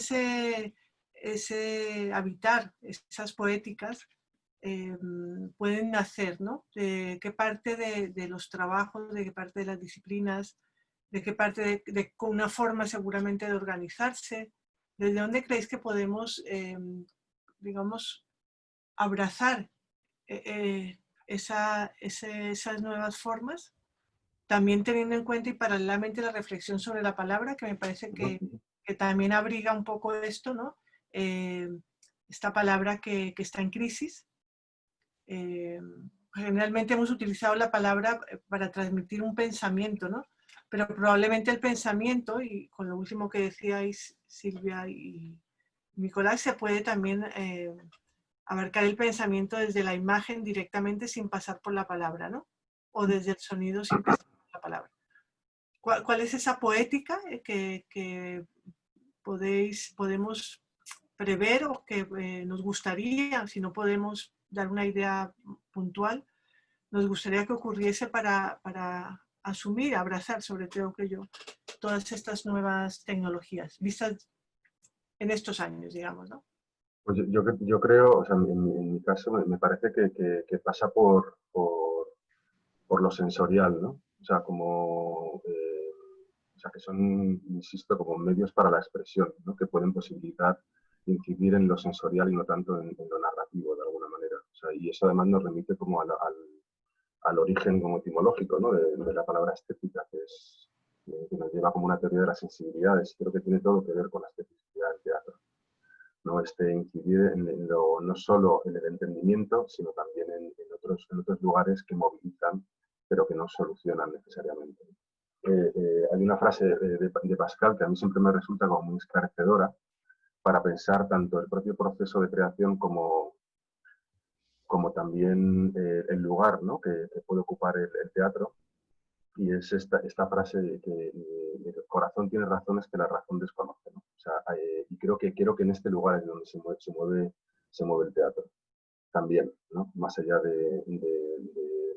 ese habitar, esas poéticas, pueden nacer, ¿no? ¿De qué parte de los trabajos, de qué parte de las disciplinas, de qué parte de una forma seguramente de organizarse? ¿Desde dónde creéis que podemos, digamos, abrazar esas nuevas formas? También teniendo en cuenta y paralelamente la reflexión sobre la palabra, que me parece que también abriga un poco esto, ¿no? Esta palabra que está en crisis. Generalmente hemos utilizado la palabra para transmitir un pensamiento, ¿no? Pero probablemente el pensamiento, y con lo último que decíais Silvia y Nicolás, se puede también abarcar el pensamiento desde la imagen directamente sin pasar por la palabra, ¿no? O desde el sonido sin pasar por la palabra. ¿Cuál es esa poética que podemos prever o que nos gustaría, si no podemos dar una idea puntual, nos gustaría que ocurriese para asumir, abrazar, sobre todo que yo, todas estas nuevas tecnologías, vistas en estos años, digamos, ¿no? Pues yo creo, o sea, en mi caso me parece que pasa por lo sensorial, ¿no? O sea, o sea, que son, insisto, como medios para la expresión, ¿no? Que pueden posibilitar incidir en lo sensorial y no tanto en lo narrativo, de alguna manera. O sea, y eso además nos remite como al origen como etimológico, ¿no? de la palabra estética, que nos lleva como una teoría de las sensibilidades. Creo que tiene todo que ver con la especificidad del teatro, ¿no? Incidir no solo en el entendimiento, sino también en otros lugares que movilizan, pero que no solucionan necesariamente. Hay una frase de Pascal que a mí siempre me resulta como muy esclarecedora para pensar tanto el propio proceso de creación como también el lugar, ¿no? que puede ocupar el teatro. Y es esta frase de que el corazón tiene razones que la razón desconoce, ¿no? O sea, y creo que en este lugar es donde se mueve el teatro también, ¿no? Más allá de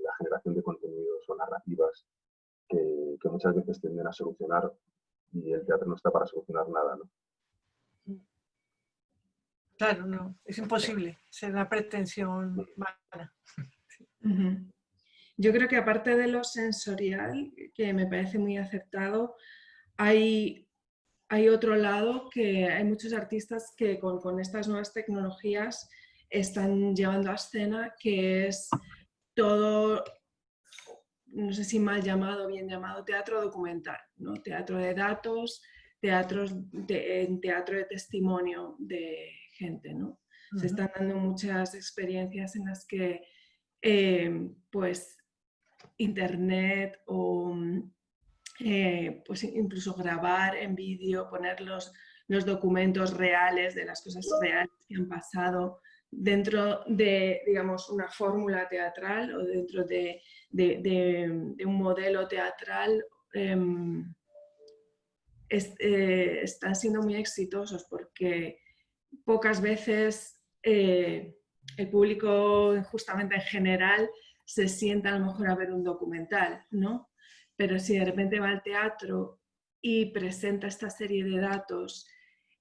la generación de contenidos o narrativas que muchas veces tienden a solucionar, y el teatro no está para solucionar nada, ¿no? Claro, no, es imposible, es una pretensión humana. Yo creo que aparte de lo sensorial, que me parece muy acertado, hay otro lado que hay muchos artistas que con estas nuevas tecnologías están llevando a escena, que es todo, no sé si mal llamado o bien llamado, teatro documental, ¿no? Teatro de datos, teatro de testimonio de gente, ¿no? Se están dando muchas experiencias en las que pues internet o pues incluso grabar en vídeo, poner los documentos reales de las cosas reales que han pasado dentro de, digamos, una fórmula teatral o dentro de un modelo teatral, están siendo muy exitosos porque pocas veces el público, justamente en general, se sienta a lo mejor a ver un documental, ¿no? Pero si de repente va al teatro y presenta esta serie de datos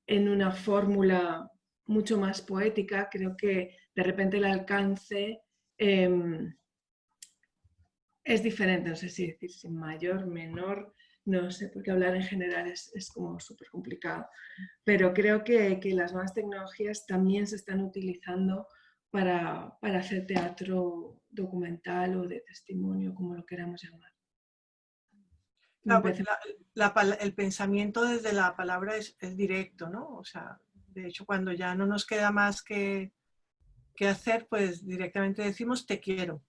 en una fórmula mucho más poética, creo que de repente el alcance es diferente, no sé si decir si mayor, menor, no sé, porque hablar en general es como súper complicado. Pero creo que las nuevas tecnologías también se están utilizando para hacer teatro documental o de testimonio, como lo queramos llamar. Claro, pues el pensamiento desde la palabra es directo, ¿no? O sea, de hecho, cuando ya no nos queda más que qué hacer, pues directamente decimos te quiero.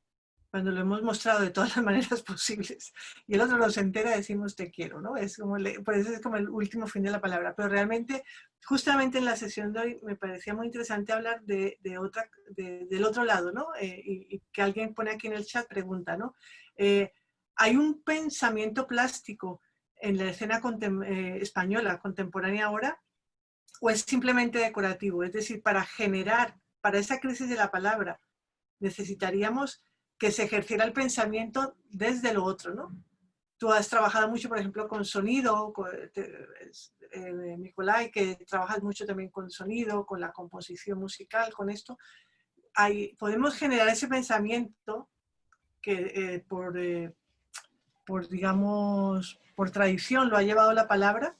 Cuando lo hemos mostrado de todas las maneras posibles y el otro nos entera, decimos te quiero, ¿no? Es como por eso es como el último fin de la palabra. Pero realmente, justamente en la sesión de hoy, me parecía muy interesante hablar del otro lado, ¿no? Y que alguien pone aquí en el chat, pregunta, ¿no? ¿Hay un pensamiento plástico en la escena española contemporánea ahora? ¿O es simplemente decorativo? Es decir, para esa crisis de la palabra, necesitaríamos que se ejerciera el pensamiento desde lo otro, ¿no? Tú has trabajado mucho, por ejemplo, con sonido, Nicolai, que trabajas mucho también con sonido, con la composición musical, con esto. Podemos generar ese pensamiento que digamos, por tradición lo ha llevado la palabra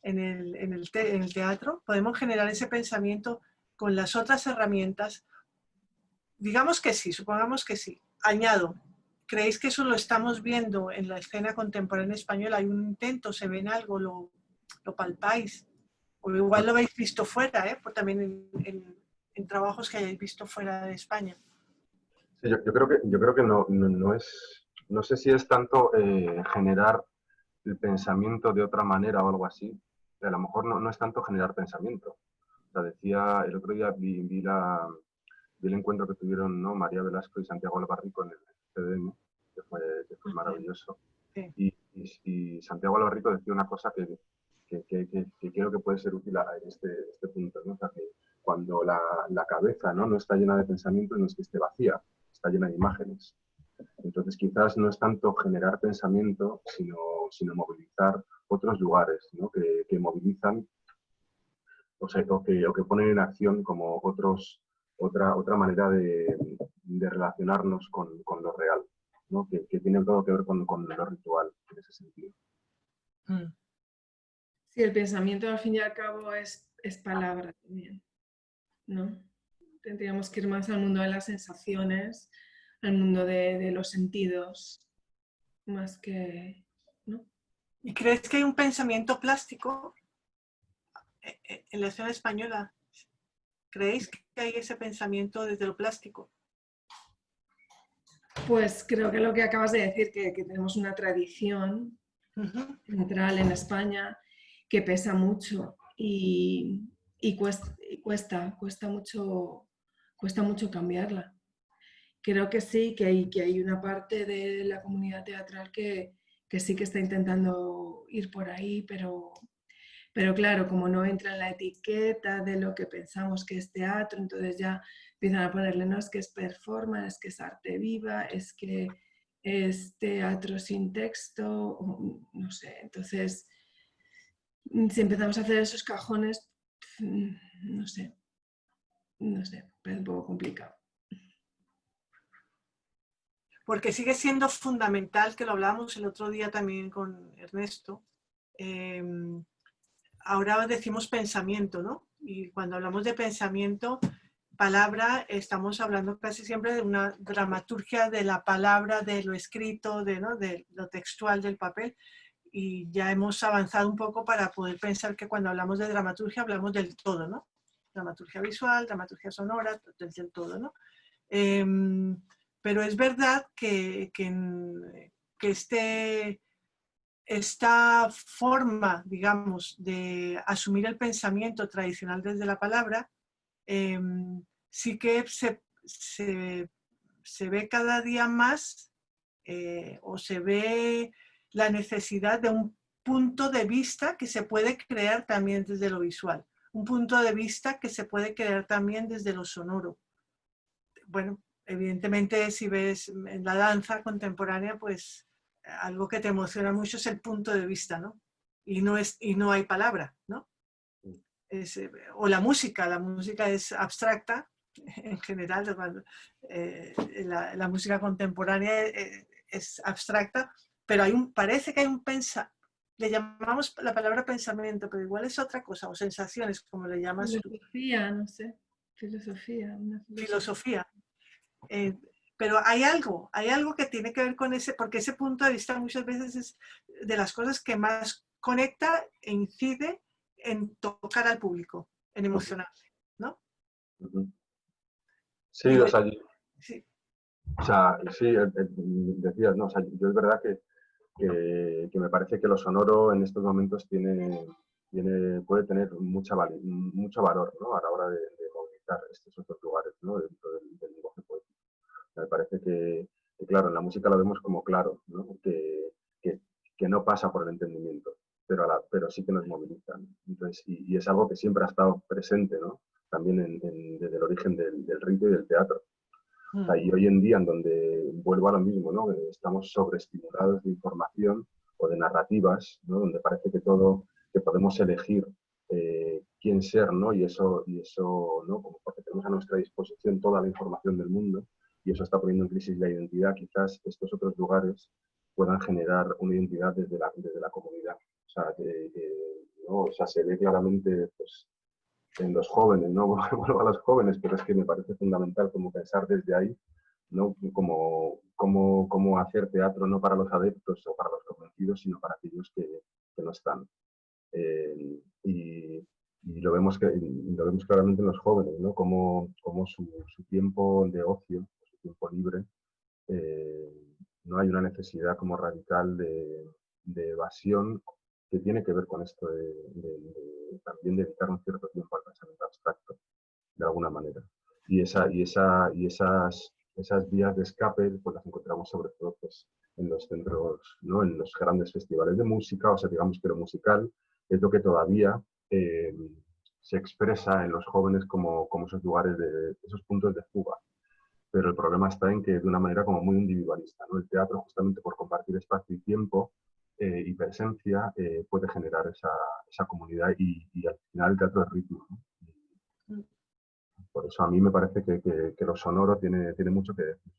en el teatro. Podemos generar ese pensamiento con las otras herramientas. Digamos que sí, supongamos que sí. Añado, ¿creéis que eso lo estamos viendo en la escena contemporánea española? ¿Hay un intento? ¿Se ven algo? ¿Lo palpáis? O igual lo habéis visto fuera, ¿eh? También en trabajos que hayáis visto fuera de España. Sí, yo creo que no es, no sé si es tanto generar el pensamiento de otra manera o algo así. A lo mejor no es tanto generar pensamiento. O sea, decía, el otro día vi el encuentro que tuvieron, ¿no?, María Velasco y Santiago Albarrico en el CDM, que fue maravilloso. Sí. Y Santiago Albarrico decía una cosa que creo que puede ser útil a este punto, ¿no? O sea, que cuando la cabeza, ¿no está llena de pensamientos, no es que esté vacía, está llena de imágenes. Entonces quizás no es tanto generar pensamiento, sino movilizar otros lugares, ¿no?, que movilizan o que ponen en acción como otra manera de relacionarnos con lo real, ¿no? Que tiene todo que ver con lo ritual en ese sentido. Sí, el pensamiento al fin y al cabo es palabra también, ¿no? Tendríamos que ir más al mundo de las sensaciones, al mundo de los sentidos, más que, ¿no? ¿Y crees que hay un pensamiento plástico en la escena española? ¿Creéis que hay ese pensamiento desde lo plástico? Pues creo que lo que acabas de decir, que tenemos una tradición central en España que pesa mucho y cuesta mucho cambiarla. Creo que sí, que hay una parte de la comunidad teatral que sí que está intentando ir por ahí, pero claro, como no entra en la etiqueta de lo que pensamos que es teatro, entonces ya empiezan a ponerle, no, es que es performance, es que es arte viva, es que es teatro sin texto, no sé. Entonces, si empezamos a hacer esos cajones, no sé, es un poco complicado. Porque sigue siendo fundamental, que lo hablábamos el otro día también con Ernesto, ahora decimos pensamiento, ¿no? Y cuando hablamos de pensamiento, palabra, estamos hablando casi siempre de una dramaturgia de la palabra, de lo escrito, ¿no?, de lo textual del papel. Y ya hemos avanzado un poco para poder pensar que cuando hablamos de dramaturgia hablamos del todo, ¿no? Dramaturgia visual, dramaturgia sonora, del todo, ¿no? Pero es verdad que esta forma, digamos, de asumir el pensamiento tradicional desde la palabra, sí que se ve cada día más o se ve la necesidad de un punto de vista que se puede crear también desde lo visual, un punto de vista que se puede crear también desde lo sonoro. Bueno, evidentemente si ves en la danza contemporánea, pues algo que te emociona mucho es el punto de vista, ¿no? Y no hay palabra, ¿no? O la música es abstracta en general, la música contemporánea es abstracta, pero parece que hay un le llamamos la palabra pensamiento, pero igual es otra cosa, o sensaciones, como le llamas tú. Filosofía, no sé, una filosofía. Pero hay algo que tiene que ver con porque ese punto de vista muchas veces es de las cosas que más conecta e incide en tocar al público, en emocionarse, ¿no? Sí, Digo, o sea, sí, sí, decías, ¿no? O sea, yo es verdad que me parece que lo sonoro en estos momentos puede tener mucho valor, ¿no? A la hora de movilizar estos otros lugares, ¿no? Dentro del lenguaje poético. Me parece claro, en la música lo vemos como claro, ¿no? Que, que no pasa por el entendimiento, pero sí que nos movilizan. Entonces, y es algo que siempre ha estado presente, ¿no? También desde el origen del rito y del teatro. O sea, y hoy en día, en donde vuelvo a lo mismo, ¿no? Estamos sobreestimulados de información o de narrativas, ¿no? Donde parece que podemos elegir quién ser, ¿no? Y eso, ¿no? Como porque tenemos a nuestra disposición toda la información del mundo y eso está poniendo en crisis la identidad, quizás estos otros lugares puedan generar una identidad desde la comunidad. O sea, ¿no? O sea, se ve claramente, pues, en los jóvenes, ¿no? Vuelvo a los jóvenes, pero es que me parece fundamental como pensar desde ahí, ¿no? Como hacer teatro no para los adeptos o para los convencidos, sino para aquellos que no están. Y lo vemos claramente en los jóvenes, ¿no? Como su tiempo de ocio, su tiempo libre, eh, no hay una necesidad como radical de evasión que tiene que ver con esto de también dedicar un cierto tiempo al pensamiento abstracto, de alguna manera. Esas vías de escape pues las encontramos sobre todo pues, en los centros, ¿no? En los grandes festivales de música, o sea, digamos que lo musical es lo que todavía se expresa en los jóvenes como esos lugares, esos puntos de fuga. Pero el problema está en que de una manera como muy individualista, ¿no? El teatro, justamente por compartir espacio y tiempo y presencia, puede generar esa comunidad y al final el teatro es ritmo, ¿no? Por eso a mí me parece que lo sonoro tiene mucho que decir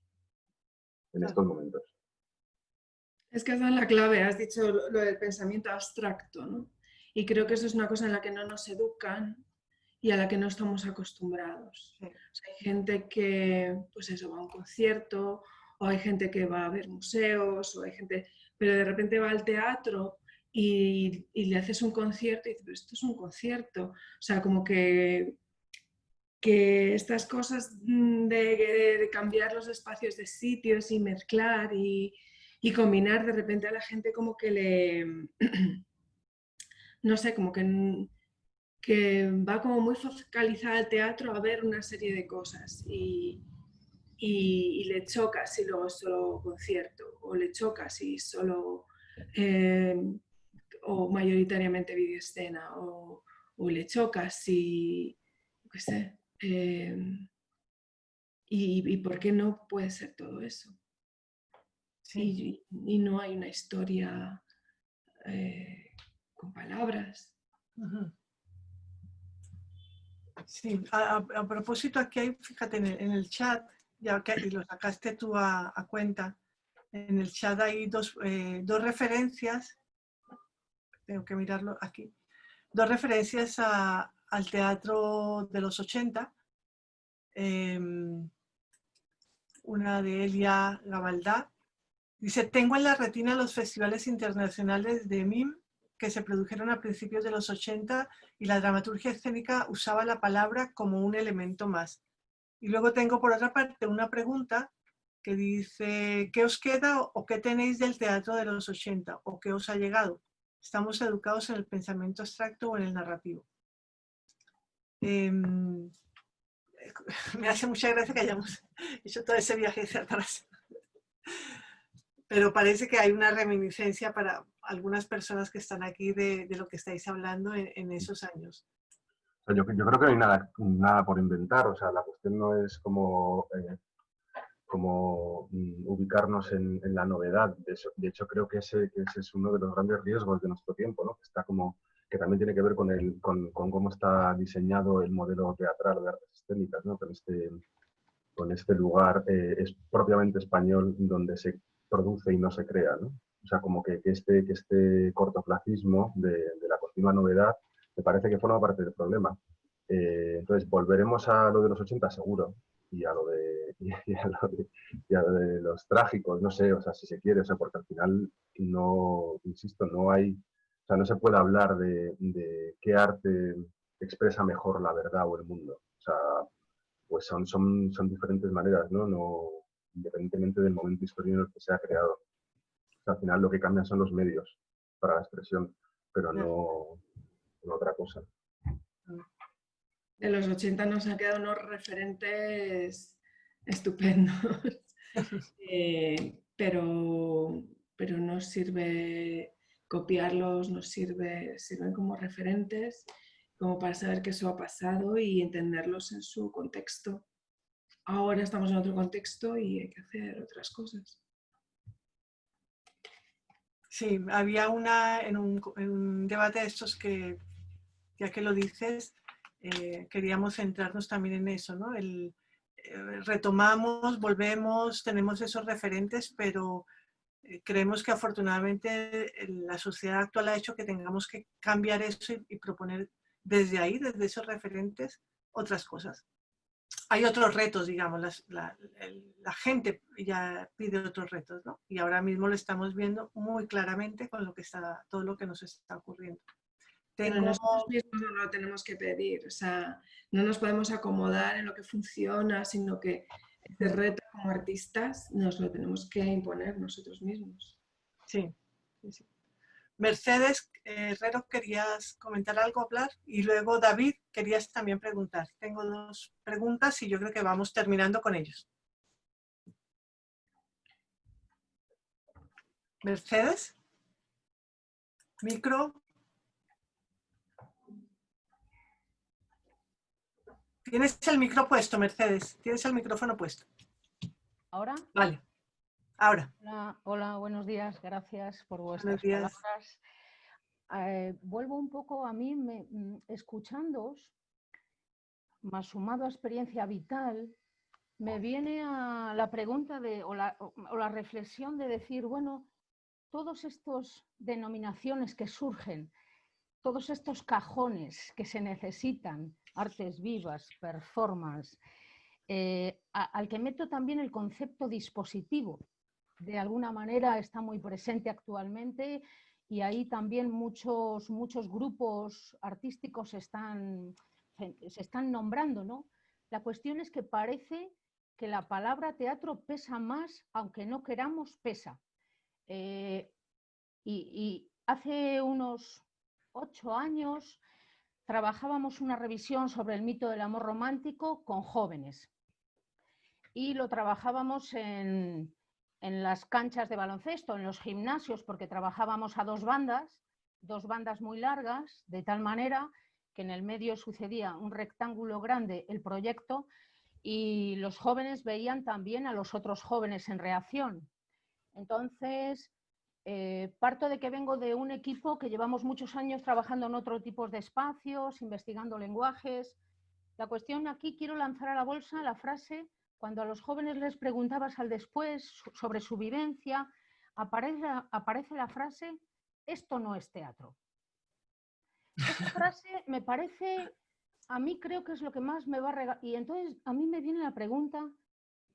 en estos momentos. Es que esa es la clave, has dicho lo del pensamiento abstracto, ¿no? Y creo que eso es una cosa en la que no nos educan y a la que no estamos acostumbrados. sí. O sea, hay gente que, pues eso, va a un concierto, o hay gente que va a ver museos, o hay gente, pero de repente va al teatro y le haces un concierto y dices, pero esto es un concierto. O sea, como que estas cosas de cambiar los espacios de sitios y mezclar y combinar, de repente a la gente como que no sé, como que va como muy focalizada al teatro a ver una serie de cosas y le choca si luego es solo concierto o le choca si solo o mayoritariamente videoescena o le choca si, qué sé, y por qué no puede ser todo eso. Sí. Y no hay una historia con palabras. Uh-huh. Sí, a propósito, aquí hay, fíjate, en el chat, ya que y lo sacaste tú a cuenta, en el chat hay dos referencias, tengo que mirarlo aquí, dos referencias al teatro de los 80, una de Elia Gabaldá. Dice, tengo en la retina los festivales internacionales de MIM que se produjeron a principios de los 80 y la dramaturgia escénica usaba la palabra como un elemento más. Y luego tengo por otra parte una pregunta que dice, ¿qué os queda o qué tenéis del teatro de los 80 o qué os ha llegado? ¿Estamos educados en el pensamiento abstracto o en el narrativo? Me hace mucha gracia que hayamos hecho todo ese viaje hacia atrás. Pero parece que hay una reminiscencia para algunas personas que están aquí de lo que estáis hablando en esos años. O sea, yo creo que no hay nada por inventar, o sea, la cuestión no es como ubicarnos en la novedad. De hecho, creo que ese es uno de los grandes riesgos de nuestro tiempo, ¿no? Que también tiene que ver con cómo está diseñado el modelo teatral de artes escénicas, ¿no? Con este lugar es propiamente español donde se produce y no se crea, ¿no? O sea, como que este cortoplacismo de la continua novedad me parece que forma parte del problema. Entonces, volveremos a lo de los 80 seguro, y a lo de los trágicos, no sé, o sea, si se quiere, o sea, porque al final no, insisto, no hay, o sea, no se puede hablar de qué arte expresa mejor la verdad o el mundo. O sea, pues son diferentes maneras, ¿no? Independientemente del momento histórico en el que se ha creado. O sea, al final lo que cambia son los medios para la expresión, pero no otra cosa. En los 80 nos han quedado unos referentes estupendos, pero no sirve copiarlos, sirven como referentes, como para saber que eso ha pasado y entenderlos en su contexto. Ahora estamos en otro contexto y hay que hacer otras cosas. Sí, había en un debate de estos que, ya que lo dices, queríamos centrarnos también en eso, ¿no? Retomamos, volvemos, tenemos esos referentes, pero creemos que afortunadamente la sociedad actual ha hecho que tengamos que cambiar eso y proponer desde ahí, desde esos referentes, otras cosas. Hay otros retos, digamos, la gente ya pide otros retos, ¿no? Y ahora mismo lo estamos viendo muy claramente con todo lo que nos está ocurriendo. Pero nosotros mismos no lo tenemos que pedir, o sea, no nos podemos acomodar en lo que funciona, sino que este reto como artistas nos lo tenemos que imponer nosotros mismos. Sí, sí, sí. Mercedes Herrero, ¿querías comentar algo, hablar? Y luego David, querías también preguntar. Tengo 2 preguntas y yo creo que vamos terminando con ellos. Mercedes, micro. Tienes el micro puesto, Mercedes. Tienes el micrófono puesto. ¿Ahora? Vale. Ahora. Hola, buenos días. Gracias por vuestras palabras. Vuelvo un poco a mí, escuchándoos, más sumado a experiencia vital, me viene a la pregunta o la reflexión de decir, bueno, todos estos denominaciones que surgen, todos estos cajones que se necesitan, artes vivas, performance, al que meto también el concepto dispositivo, de alguna manera está muy presente actualmente y ahí también muchos grupos artísticos se están nombrando, ¿no? La cuestión es que parece que la palabra teatro pesa más, aunque no queramos, pesa. Y hace unos 8 años trabajábamos una revisión sobre el mito del amor romántico con jóvenes y lo trabajábamos en las canchas de baloncesto, en los gimnasios, porque trabajábamos a 2 bandas muy largas, de tal manera que en el medio sucedía un rectángulo grande el proyecto y los jóvenes veían también a los otros jóvenes en reacción. Entonces, parto de que vengo de un equipo que llevamos muchos años trabajando en otro tipo de espacios, investigando lenguajes. La cuestión aquí, quiero lanzar a la bolsa la frase: cuando a los jóvenes les preguntabas al después sobre su vivencia, aparece la frase: esto no es teatro. Esta frase me parece, a mí creo que es lo que más me va a regalar. Y entonces a mí me viene la pregunta: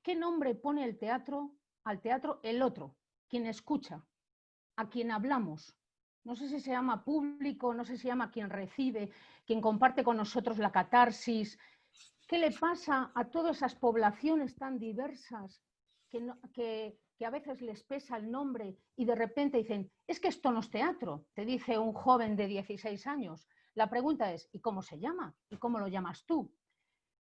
¿qué nombre pone el teatro al teatro el otro, quien escucha, a quien hablamos? No sé si se llama público, no sé si se llama quien recibe, quien comparte con nosotros la catarsis. ¿Qué le pasa a todas esas poblaciones tan diversas que a veces les pesa el nombre y de repente dicen, es que esto no es teatro? Te dice un joven de 16 años. La pregunta es, ¿y cómo se llama? ¿Y cómo lo llamas tú?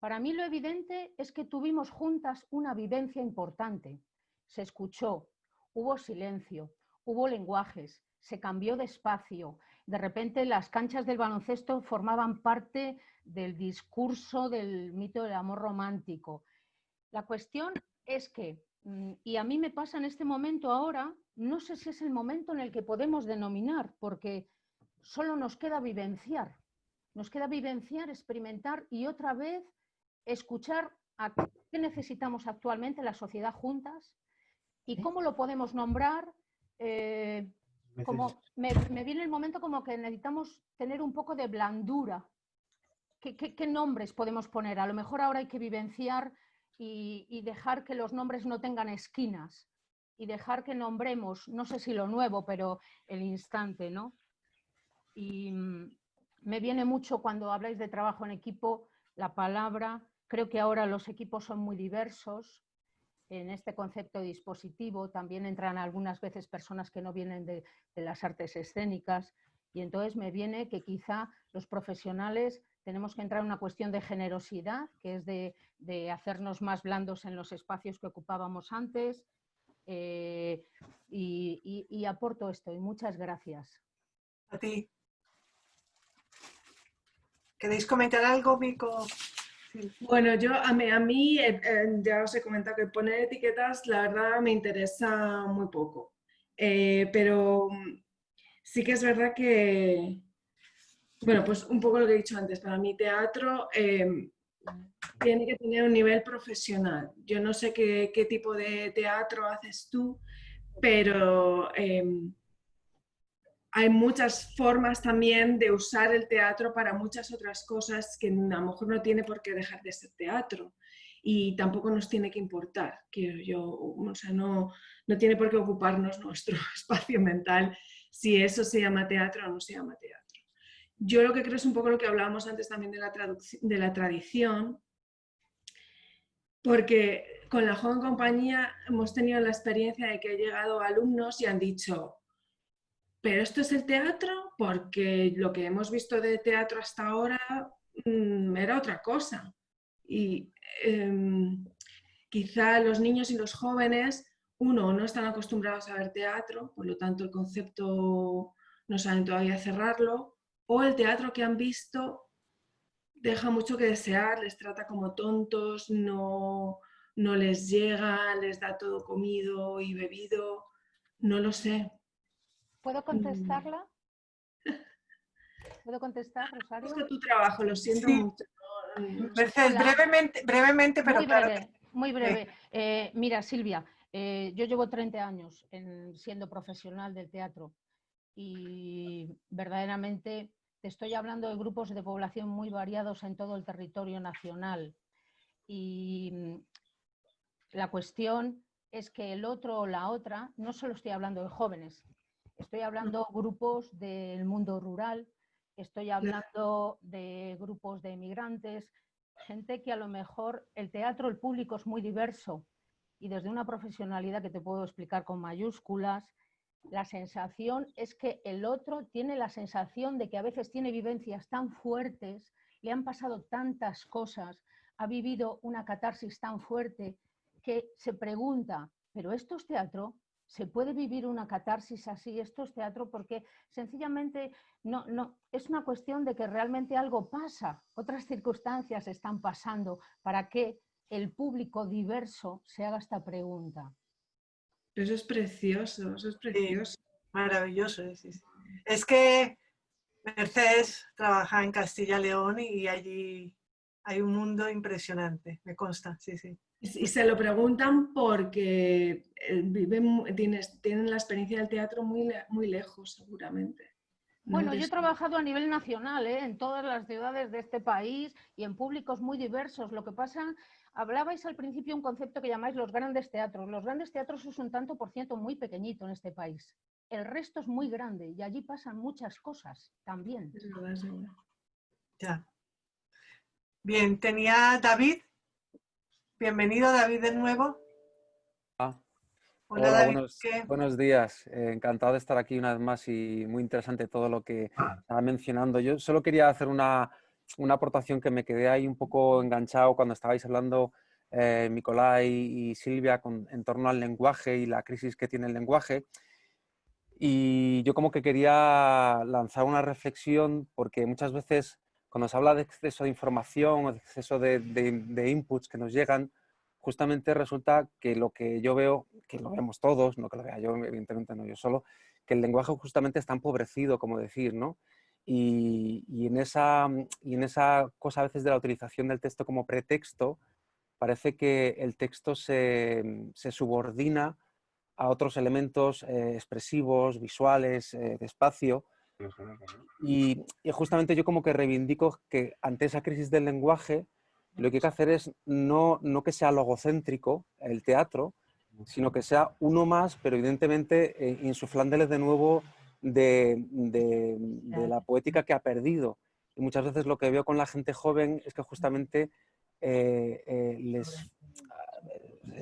Para mí lo evidente es que tuvimos juntas una vivencia importante. Se escuchó, hubo silencio, hubo lenguajes, se cambió de espacio. De repente las canchas del baloncesto formaban parte del discurso del mito del amor romántico. La cuestión es que, y a mí me pasa en este momento ahora, no sé si es el momento en el que podemos denominar, porque solo nos queda vivenciar. Nos queda vivenciar, experimentar y otra vez escuchar a qué necesitamos actualmente la sociedad juntas y cómo lo podemos nombrar. Como me viene el momento como que necesitamos tener un poco de blandura. ¿Qué nombres podemos poner? A lo mejor ahora hay que vivenciar y dejar que los nombres no tengan esquinas y dejar que nombremos, no sé si lo nuevo, pero el instante, ¿no? Y me viene mucho cuando habláis de trabajo en equipo la palabra Creo que ahora los equipos son muy diversos. En este concepto de dispositivo también entran algunas veces personas que no vienen de las artes escénicas, y entonces me viene que quizá los profesionales tenemos que entrar en una cuestión de generosidad, que es de hacernos más blandos en los espacios que ocupábamos antes, y aporto esto, y muchas gracias. A ti. ¿Queréis comentar algo, Mico? Sí. Bueno, a mí ya os he comentado que poner etiquetas, la verdad, me interesa muy poco. Pero sí que es verdad que, bueno, pues un poco lo que he dicho antes, para mí teatro tiene que tener un nivel profesional. Yo no sé qué tipo de teatro haces tú, pero hay muchas formas también de usar el teatro para muchas otras cosas que a lo mejor no tiene por qué dejar de ser teatro y tampoco nos tiene que importar, quiero yo, o sea, no tiene por qué ocuparnos nuestro espacio mental si eso se llama teatro o no se llama teatro. Yo lo que creo es un poco lo que hablábamos antes también de la tradición, porque con la Joven Compañía hemos tenido la experiencia de que han llegado alumnos y han dicho: pero esto es el teatro, porque lo que hemos visto de teatro hasta ahora era otra cosa. Y quizá los niños y los jóvenes, uno, no están acostumbrados a ver teatro, por lo tanto el concepto no saben todavía cerrarlo, o el teatro que han visto deja mucho que desear, les trata como tontos, no les llega, les da todo comido y bebido, no lo sé. ¿Puedo contestarla? ¿Puedo contestar, Rosario? Me gusta tu trabajo, lo siento Sí. mucho. Mercedes, brevemente, pero muy claro. breve, muy breve. Mira, Silvia, yo llevo 30 años siendo profesional del teatro y verdaderamente te estoy hablando de grupos de población muy variados en todo el territorio nacional. Y la cuestión es que el otro o la otra, no solo estoy hablando de jóvenes, estoy hablando de grupos del mundo rural, estoy hablando de grupos de emigrantes, gente que a lo mejor el teatro, el público es muy diverso y desde una profesionalidad que te puedo explicar con mayúsculas, la sensación es que el otro tiene la sensación de que a veces tiene vivencias tan fuertes, le han pasado tantas cosas, ha vivido una catarsis tan fuerte que se pregunta, ¿pero esto es teatro? ¿Se puede vivir una catarsis así? ¿Esto es teatro? Porque sencillamente no, es una cuestión de que realmente algo pasa, otras circunstancias están pasando para que el público diverso se haga esta pregunta. Eso es precioso, eso es precioso. Sí, maravilloso. Sí. Es que Mercedes trabaja en Castilla y León y allí hay un mundo impresionante, me consta, sí. Y se lo preguntan porque tienen la experiencia del teatro muy lejos, seguramente. Bueno, yo he trabajado a nivel nacional, en todas las ciudades de este país y en públicos muy diversos. Lo que pasa, hablabais al principio un concepto que llamáis los grandes teatros. Los grandes teatros es un tanto por ciento muy pequeñito en este país. El resto es muy grande y allí pasan muchas cosas también. Es verdad, es verdad. Ya. Bien, tenía David. Bienvenido, David, de nuevo. Hola, David. buenos días. Encantado de estar aquí una vez más y muy interesante todo lo que estaba mencionando. Yo solo quería hacer una aportación que me quedé ahí un poco enganchado cuando estabais hablando, Nicolai y Silvia, en torno al lenguaje y la crisis que tiene el lenguaje. Y yo como que quería lanzar una reflexión porque muchas veces cuando se habla de exceso de información o de exceso de inputs que nos llegan, justamente resulta que lo que yo veo, que lo vemos todos, no que lo vea yo, evidentemente no yo solo, que el lenguaje justamente está empobrecido, como decir, ¿no? Y en esa cosa a veces de la utilización del texto como pretexto, parece que el texto se subordina a otros elementos expresivos, visuales, de espacio. Y justamente yo como que reivindico que ante esa crisis del lenguaje lo que hay que hacer es no que sea logocéntrico el teatro, sino que sea uno más, pero evidentemente insuflándoles de nuevo de la poética que ha perdido. Y muchas veces lo que veo con la gente joven es que justamente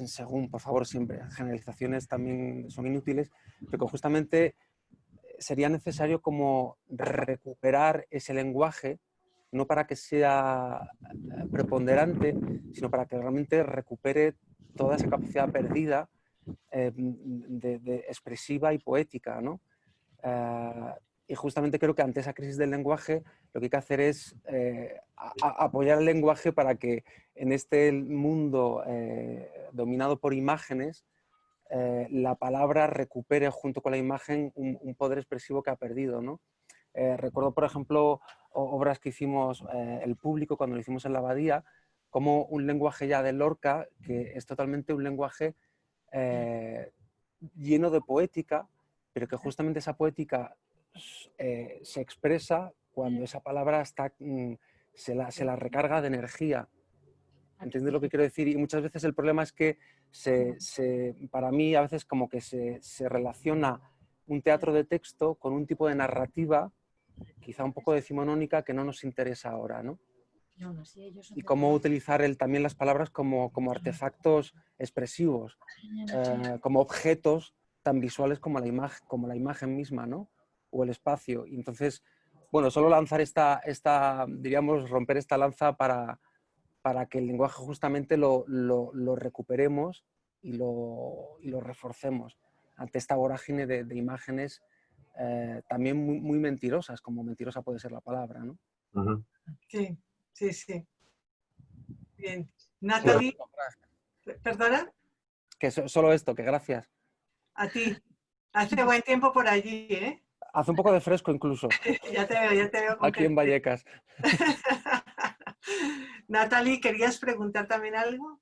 según, por favor, siempre, generalizaciones también son inútiles, pero que justamente sería necesario como recuperar ese lenguaje, no para que sea preponderante, sino para que realmente recupere toda esa capacidad perdida de expresiva y poética, ¿no? Y justamente creo que ante esa crisis del lenguaje lo que hay que hacer es apoyar el lenguaje para que en este mundo dominado por imágenes, la palabra recupere junto con la imagen un poder expresivo que ha perdido, ¿no? Recuerdo, por ejemplo, obras que hicimos el público cuando lo hicimos en la Abadía, como un lenguaje ya de Lorca, que es totalmente un lenguaje lleno de poética, pero que justamente esa poética se expresa cuando esa palabra está, se la recarga de energía. ¿Entiendes lo que quiero decir? Y muchas veces el problema es que para mí a veces como que se relaciona un teatro de texto con un tipo de narrativa quizá un poco decimonónica que no nos interesa ahora, ¿no? Y cómo utilizar también las palabras como artefactos expresivos, como objetos tan visuales como la imagen misma, ¿no? O el espacio. Y entonces, bueno, solo lanzar diríamos, romper esta lanza para que el lenguaje justamente lo recuperemos y lo reforcemos ante esta vorágine de imágenes también muy mentirosas, como mentirosa puede ser la palabra, ¿no? Ujú. Sí, sí, sí. Bien. Natalie, ¿perdona? Que solo esto, que gracias. A ti. Hace buen tiempo por allí, ¿eh? Hace un poco de fresco incluso, Ya te veo con aquí en Vallecas. Natalie, ¿querías preguntar también algo?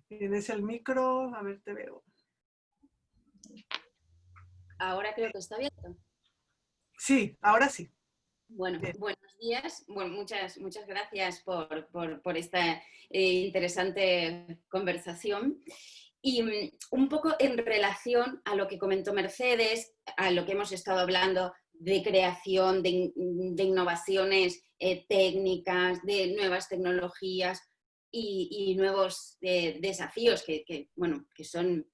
¿Tienes el micro? A ver, te veo. Ahora creo que está abierto. Sí, ahora sí. Bueno, Bien. buenos días. Bueno, muchas gracias por esta interesante conversación. Y un poco en relación a lo que comentó Mercedes, a lo que hemos estado hablando de creación, de innovaciones técnicas, de nuevas tecnologías y nuevos desafíos que son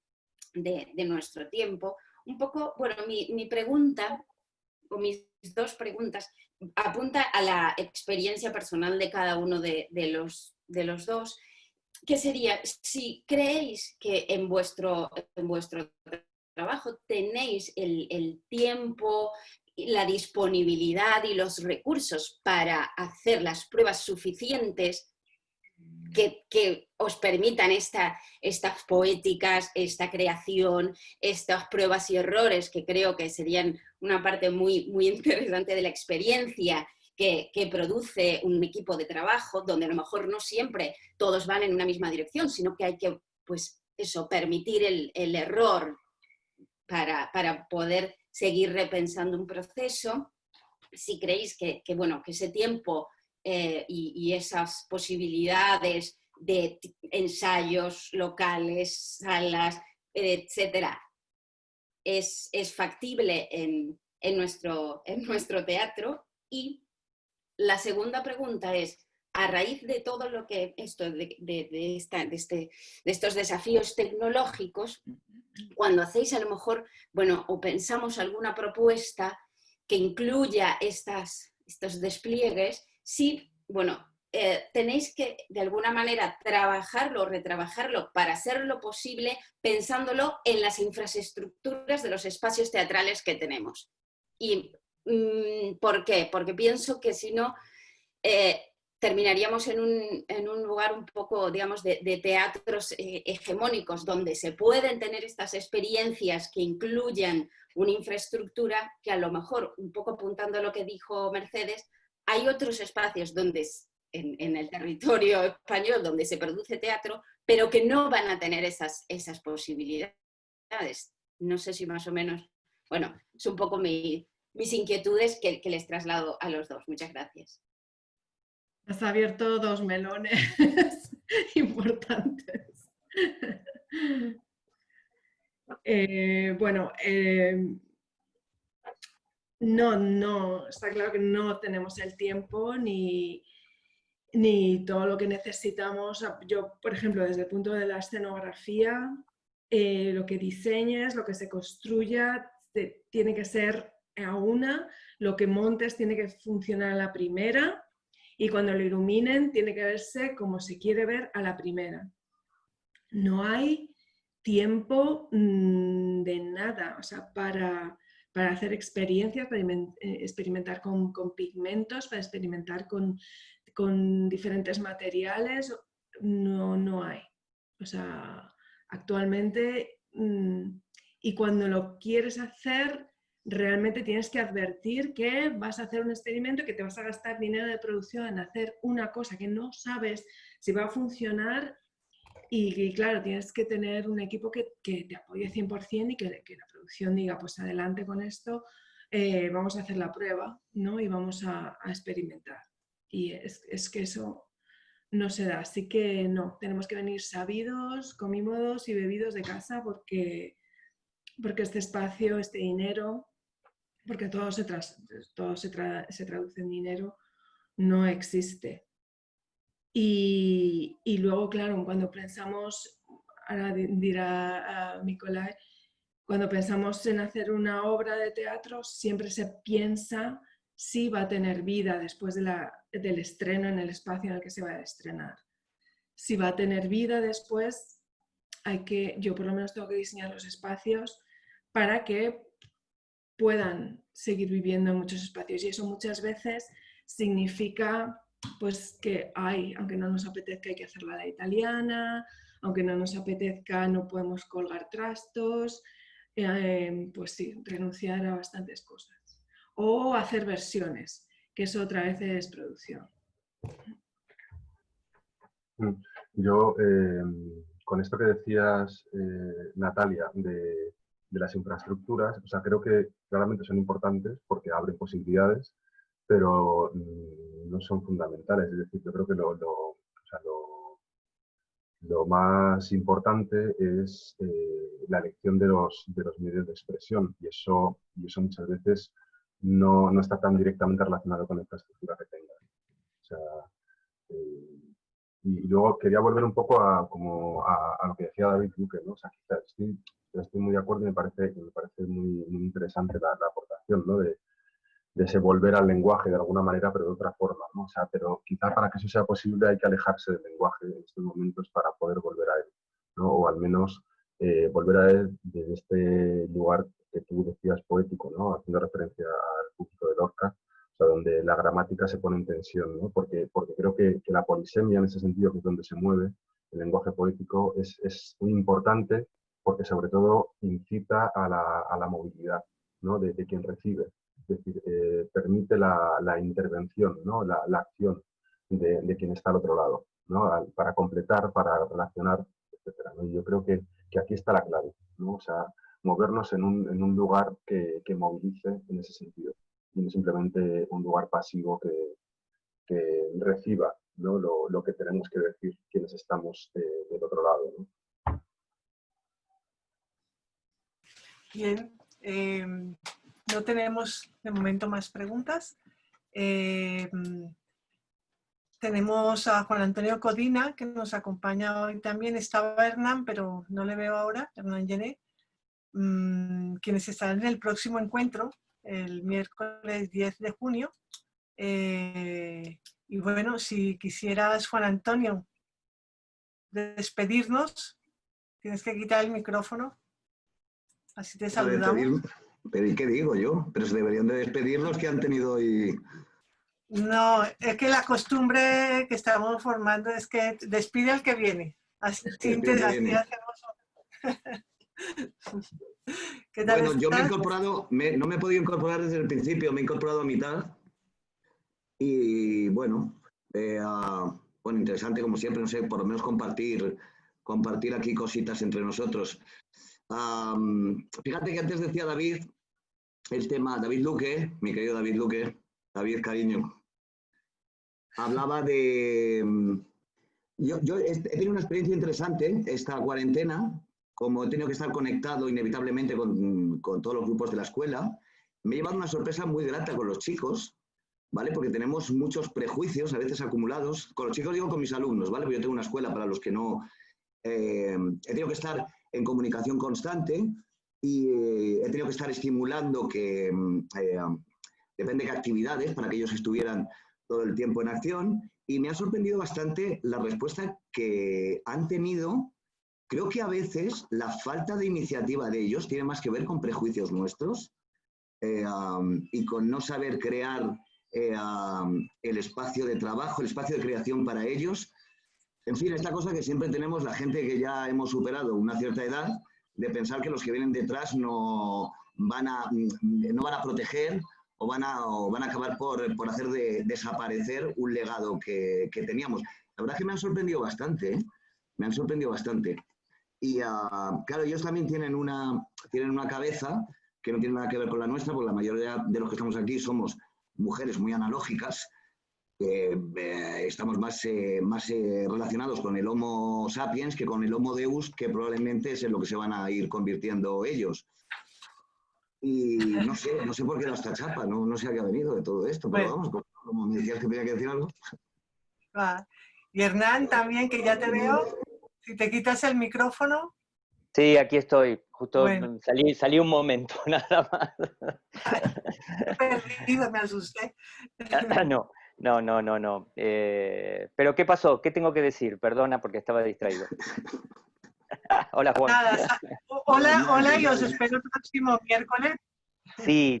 de nuestro tiempo. Un poco, bueno, mi pregunta, o mis dos preguntas, apunta a la experiencia personal de cada uno de los dos, que sería, si creéis que en vuestro trabajo tenéis el tiempo, la disponibilidad y los recursos para hacer las pruebas suficientes que os permitan estas poéticas, esta creación, estas pruebas y errores, que creo que serían una parte muy interesante de la experiencia que produce un equipo de trabajo, donde a lo mejor no siempre todos van en una misma dirección, sino que hay que, pues eso, permitir el error para poder seguir repensando un proceso. Si creéis que ese tiempo y esas posibilidades de ensayos locales, salas, etcétera, es factible en nuestro teatro. Y la segunda pregunta es, a raíz de todo lo que de estos desafíos tecnológicos, cuando hacéis a lo mejor, o pensamos alguna propuesta que incluya estos despliegues, sí, tenéis que de alguna manera trabajarlo, retrabajarlo para hacerlo posible, pensándolo en las infraestructuras de los espacios teatrales que tenemos. ¿Y por qué? Porque pienso que si no, terminaríamos en un lugar un poco, digamos, de teatros hegemónicos, donde se pueden tener estas experiencias que incluyan una infraestructura que a lo mejor, un poco apuntando a lo que dijo Mercedes, hay otros espacios donde en el territorio español donde se produce teatro, pero que no van a tener esas posibilidades. No sé si más o menos, es un poco mis inquietudes que les traslado a los dos. Muchas gracias. Has abierto dos melones importantes. No, está claro que no tenemos el tiempo ni todo lo que necesitamos. Yo, por ejemplo, desde el punto de la escenografía, lo que diseñes, lo que se construya, tiene que ser a una, lo que montes tiene que funcionar a la primera y cuando lo iluminen tiene que verse como se quiere ver a la primera. No hay tiempo de nada, o sea, para hacer experiencias, para experimentar con pigmentos, para experimentar con diferentes materiales, no hay. O sea, actualmente, y cuando lo quieres hacer, realmente tienes que advertir que vas a hacer un experimento, que te vas a gastar dinero de producción en hacer una cosa que no sabes si va a funcionar y claro, tienes que tener un equipo que te apoye 100% y que la producción diga, pues adelante con esto, vamos a hacer la prueba, ¿no? Y vamos a experimentar. Y es que eso no se da. Así que no, tenemos que venir sabidos, comímodos y bebidos de casa porque este espacio, este dinero, porque todo se traduce en dinero, no existe. Y luego, claro, cuando pensamos, ahora dirá a Nicolai, cuando pensamos en hacer una obra de teatro, siempre se piensa si va a tener vida después del estreno en el espacio en el que se va a estrenar. Si va a tener vida después, yo por lo menos tengo que diseñar los espacios para que puedan seguir viviendo en muchos espacios. Y eso muchas veces significa pues que aunque no nos apetezca, hay que hacerla a la italiana, aunque no nos apetezca, no podemos colgar trastos, pues sí, renunciar a bastantes cosas. O hacer versiones, que eso otra vez es producción. Yo, con esto que decías, Natalia, de las infraestructuras, o sea, creo que claramente son importantes porque abren posibilidades, pero no son fundamentales. Es decir, yo creo que lo más importante es la elección de los medios de expresión y eso muchas veces no está tan directamente relacionado con la infraestructura que tengan. O sea, y luego quería volver un poco a lo que decía David Luque, ¿no? O sea, estoy muy de acuerdo y me parece muy interesante la aportación, ¿no? De ese volver al lenguaje de alguna manera, pero de otra forma, ¿no? O sea, pero quizá para que eso sea posible hay que alejarse del lenguaje en estos momentos para poder volver a él, ¿no? O al menos volver a él desde este lugar que tú decías poético, ¿no? Haciendo referencia al público de Lorca, o sea, donde la gramática se pone en tensión, ¿no? Porque creo que la polisemia, en ese sentido, que es donde se mueve el lenguaje poético, es muy importante porque sobre todo incita a la movilidad, ¿no? de quien recibe. Es decir, permite la intervención, ¿no? la acción de quien está al otro lado, ¿no? Para completar, para relacionar, etc. ¿no? Y yo creo que aquí está la clave, ¿no? O sea, movernos en un lugar que movilice en ese sentido, y no simplemente un lugar pasivo que reciba, ¿no? lo que tenemos que decir quienes estamos del otro lado, ¿no? Bien. No tenemos de momento más preguntas. Tenemos a Juan Antonio Codina, que nos acompaña hoy también. Estaba Hernán, pero no le veo ahora, Hernán Llené, quienes estarán en el próximo encuentro, el miércoles 10 de junio. Y bueno, si quisieras, Juan Antonio, despedirnos, tienes que quitar el micrófono. Así te saludamos. ¿Pero qué digo yo? Pero se deberían de despedir los que han tenido hoy. No, es que la costumbre que estamos formando es que despide al que viene. Así hacemos. ¿Qué tal bueno, estás? Yo me he incorporado, no me he podido incorporar desde el principio, me he incorporado a mitad. Y bueno, bueno, interesante como siempre, no sé, por lo menos compartir aquí cositas entre nosotros. Fíjate que antes decía David, el tema, David Luque, mi querido David Luque, David cariño, hablaba de... Yo he tenido una experiencia interesante esta cuarentena, como he tenido que estar conectado inevitablemente con todos los grupos de la escuela, me he llevado una sorpresa muy grata con los chicos, ¿vale? Porque tenemos muchos prejuicios a veces acumulados. Con los chicos digo con mis alumnos, ¿vale? Porque yo tengo una escuela para los que no... he tenido que estar en comunicación constante y he tenido que estar estimulando que... depende de qué actividades, para que ellos estuvieran todo el tiempo en acción. Y me ha sorprendido bastante la respuesta que han tenido. Creo que a veces la falta de iniciativa de ellos tiene más que ver con prejuicios nuestros y con no saber crear el espacio de trabajo, el espacio de creación para ellos. En fin, esta cosa que siempre tenemos la gente que ya hemos superado una cierta edad, de pensar que los que vienen detrás no van a proteger o van a acabar por hacer desaparecer un legado que teníamos. La verdad es que me han sorprendido bastante, ¿eh? Me han sorprendido bastante. Y claro, ellos también tienen una cabeza que no tiene nada que ver con la nuestra, porque la mayoría de los que estamos aquí somos mujeres muy analógicas, estamos más relacionados con el Homo sapiens que con el Homo Deus, que probablemente es en lo que se van a ir convirtiendo ellos. Y no sé por qué da esta chapa, no sé a qué ha venido de todo esto, pero vamos, como me decías que tenía que decir algo. Y Hernán también, que ya te veo, si te quitas el micrófono. Sí, aquí estoy, justo bueno. salí un momento, nada más. Perdido, me asusté. No. Pero ¿qué pasó? ¿Qué tengo que decir? Perdona porque estaba distraído. Hola, Juan. Nada, hola y os espero el próximo miércoles. Sí,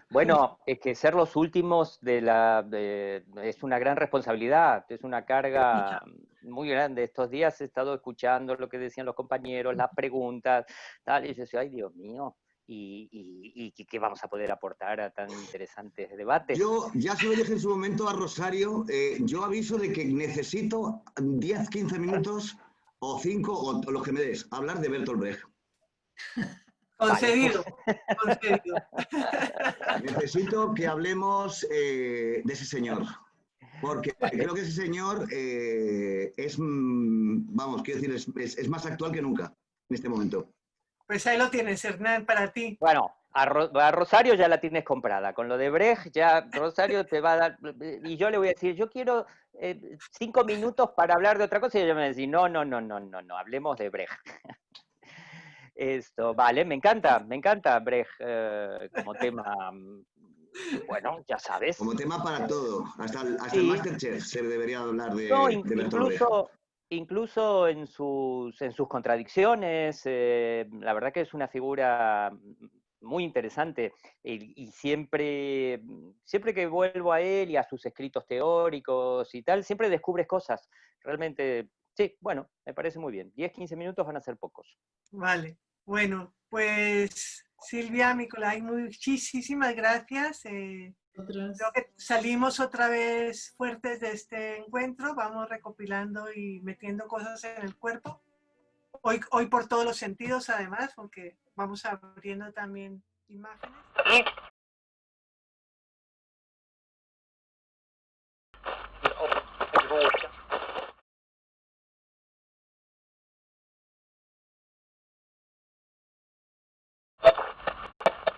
bueno, es que ser los últimos es una gran responsabilidad, es una carga muy grande. Estos días he estado escuchando lo que decían los compañeros, las preguntas, tal, y yo decía, ay, Dios mío, ¿y qué vamos a poder aportar a tan interesantes debates? Yo ya se lo dije en su momento a Rosario, yo aviso de que necesito 10, 15 minutos o 5, o los que me des, hablar de Bertolt Brecht. Concedido, concedido. Necesito que hablemos de ese señor, porque creo que ese señor es más actual que nunca en este momento. Pues ahí lo tienes, Hernán, para ti. Bueno, a Rosario ya la tienes comprada. Con lo de Brecht, ya Rosario te va a dar... Y yo le voy a decir, yo quiero 5 minutos para hablar de otra cosa, y ella me va a decir, no, hablemos de Brecht. Esto, vale, me encanta Brecht como tema, bueno, ya sabes. Como tema para todo, hasta el Masterchef se debería hablar de Bertolt Brecht. Incluso en sus contradicciones, la verdad que es una figura muy interesante y siempre que vuelvo a él y a sus escritos teóricos y tal, siempre descubres cosas, realmente. Sí, bueno, me parece muy bien. 10, 15 minutos van a ser pocos. Vale, bueno, pues Silvia, Nicolai, muchísimas gracias. Creo que salimos otra vez fuertes de este encuentro, vamos recopilando y metiendo cosas en el cuerpo. Hoy por todos los sentidos, además, porque vamos abriendo también imágenes.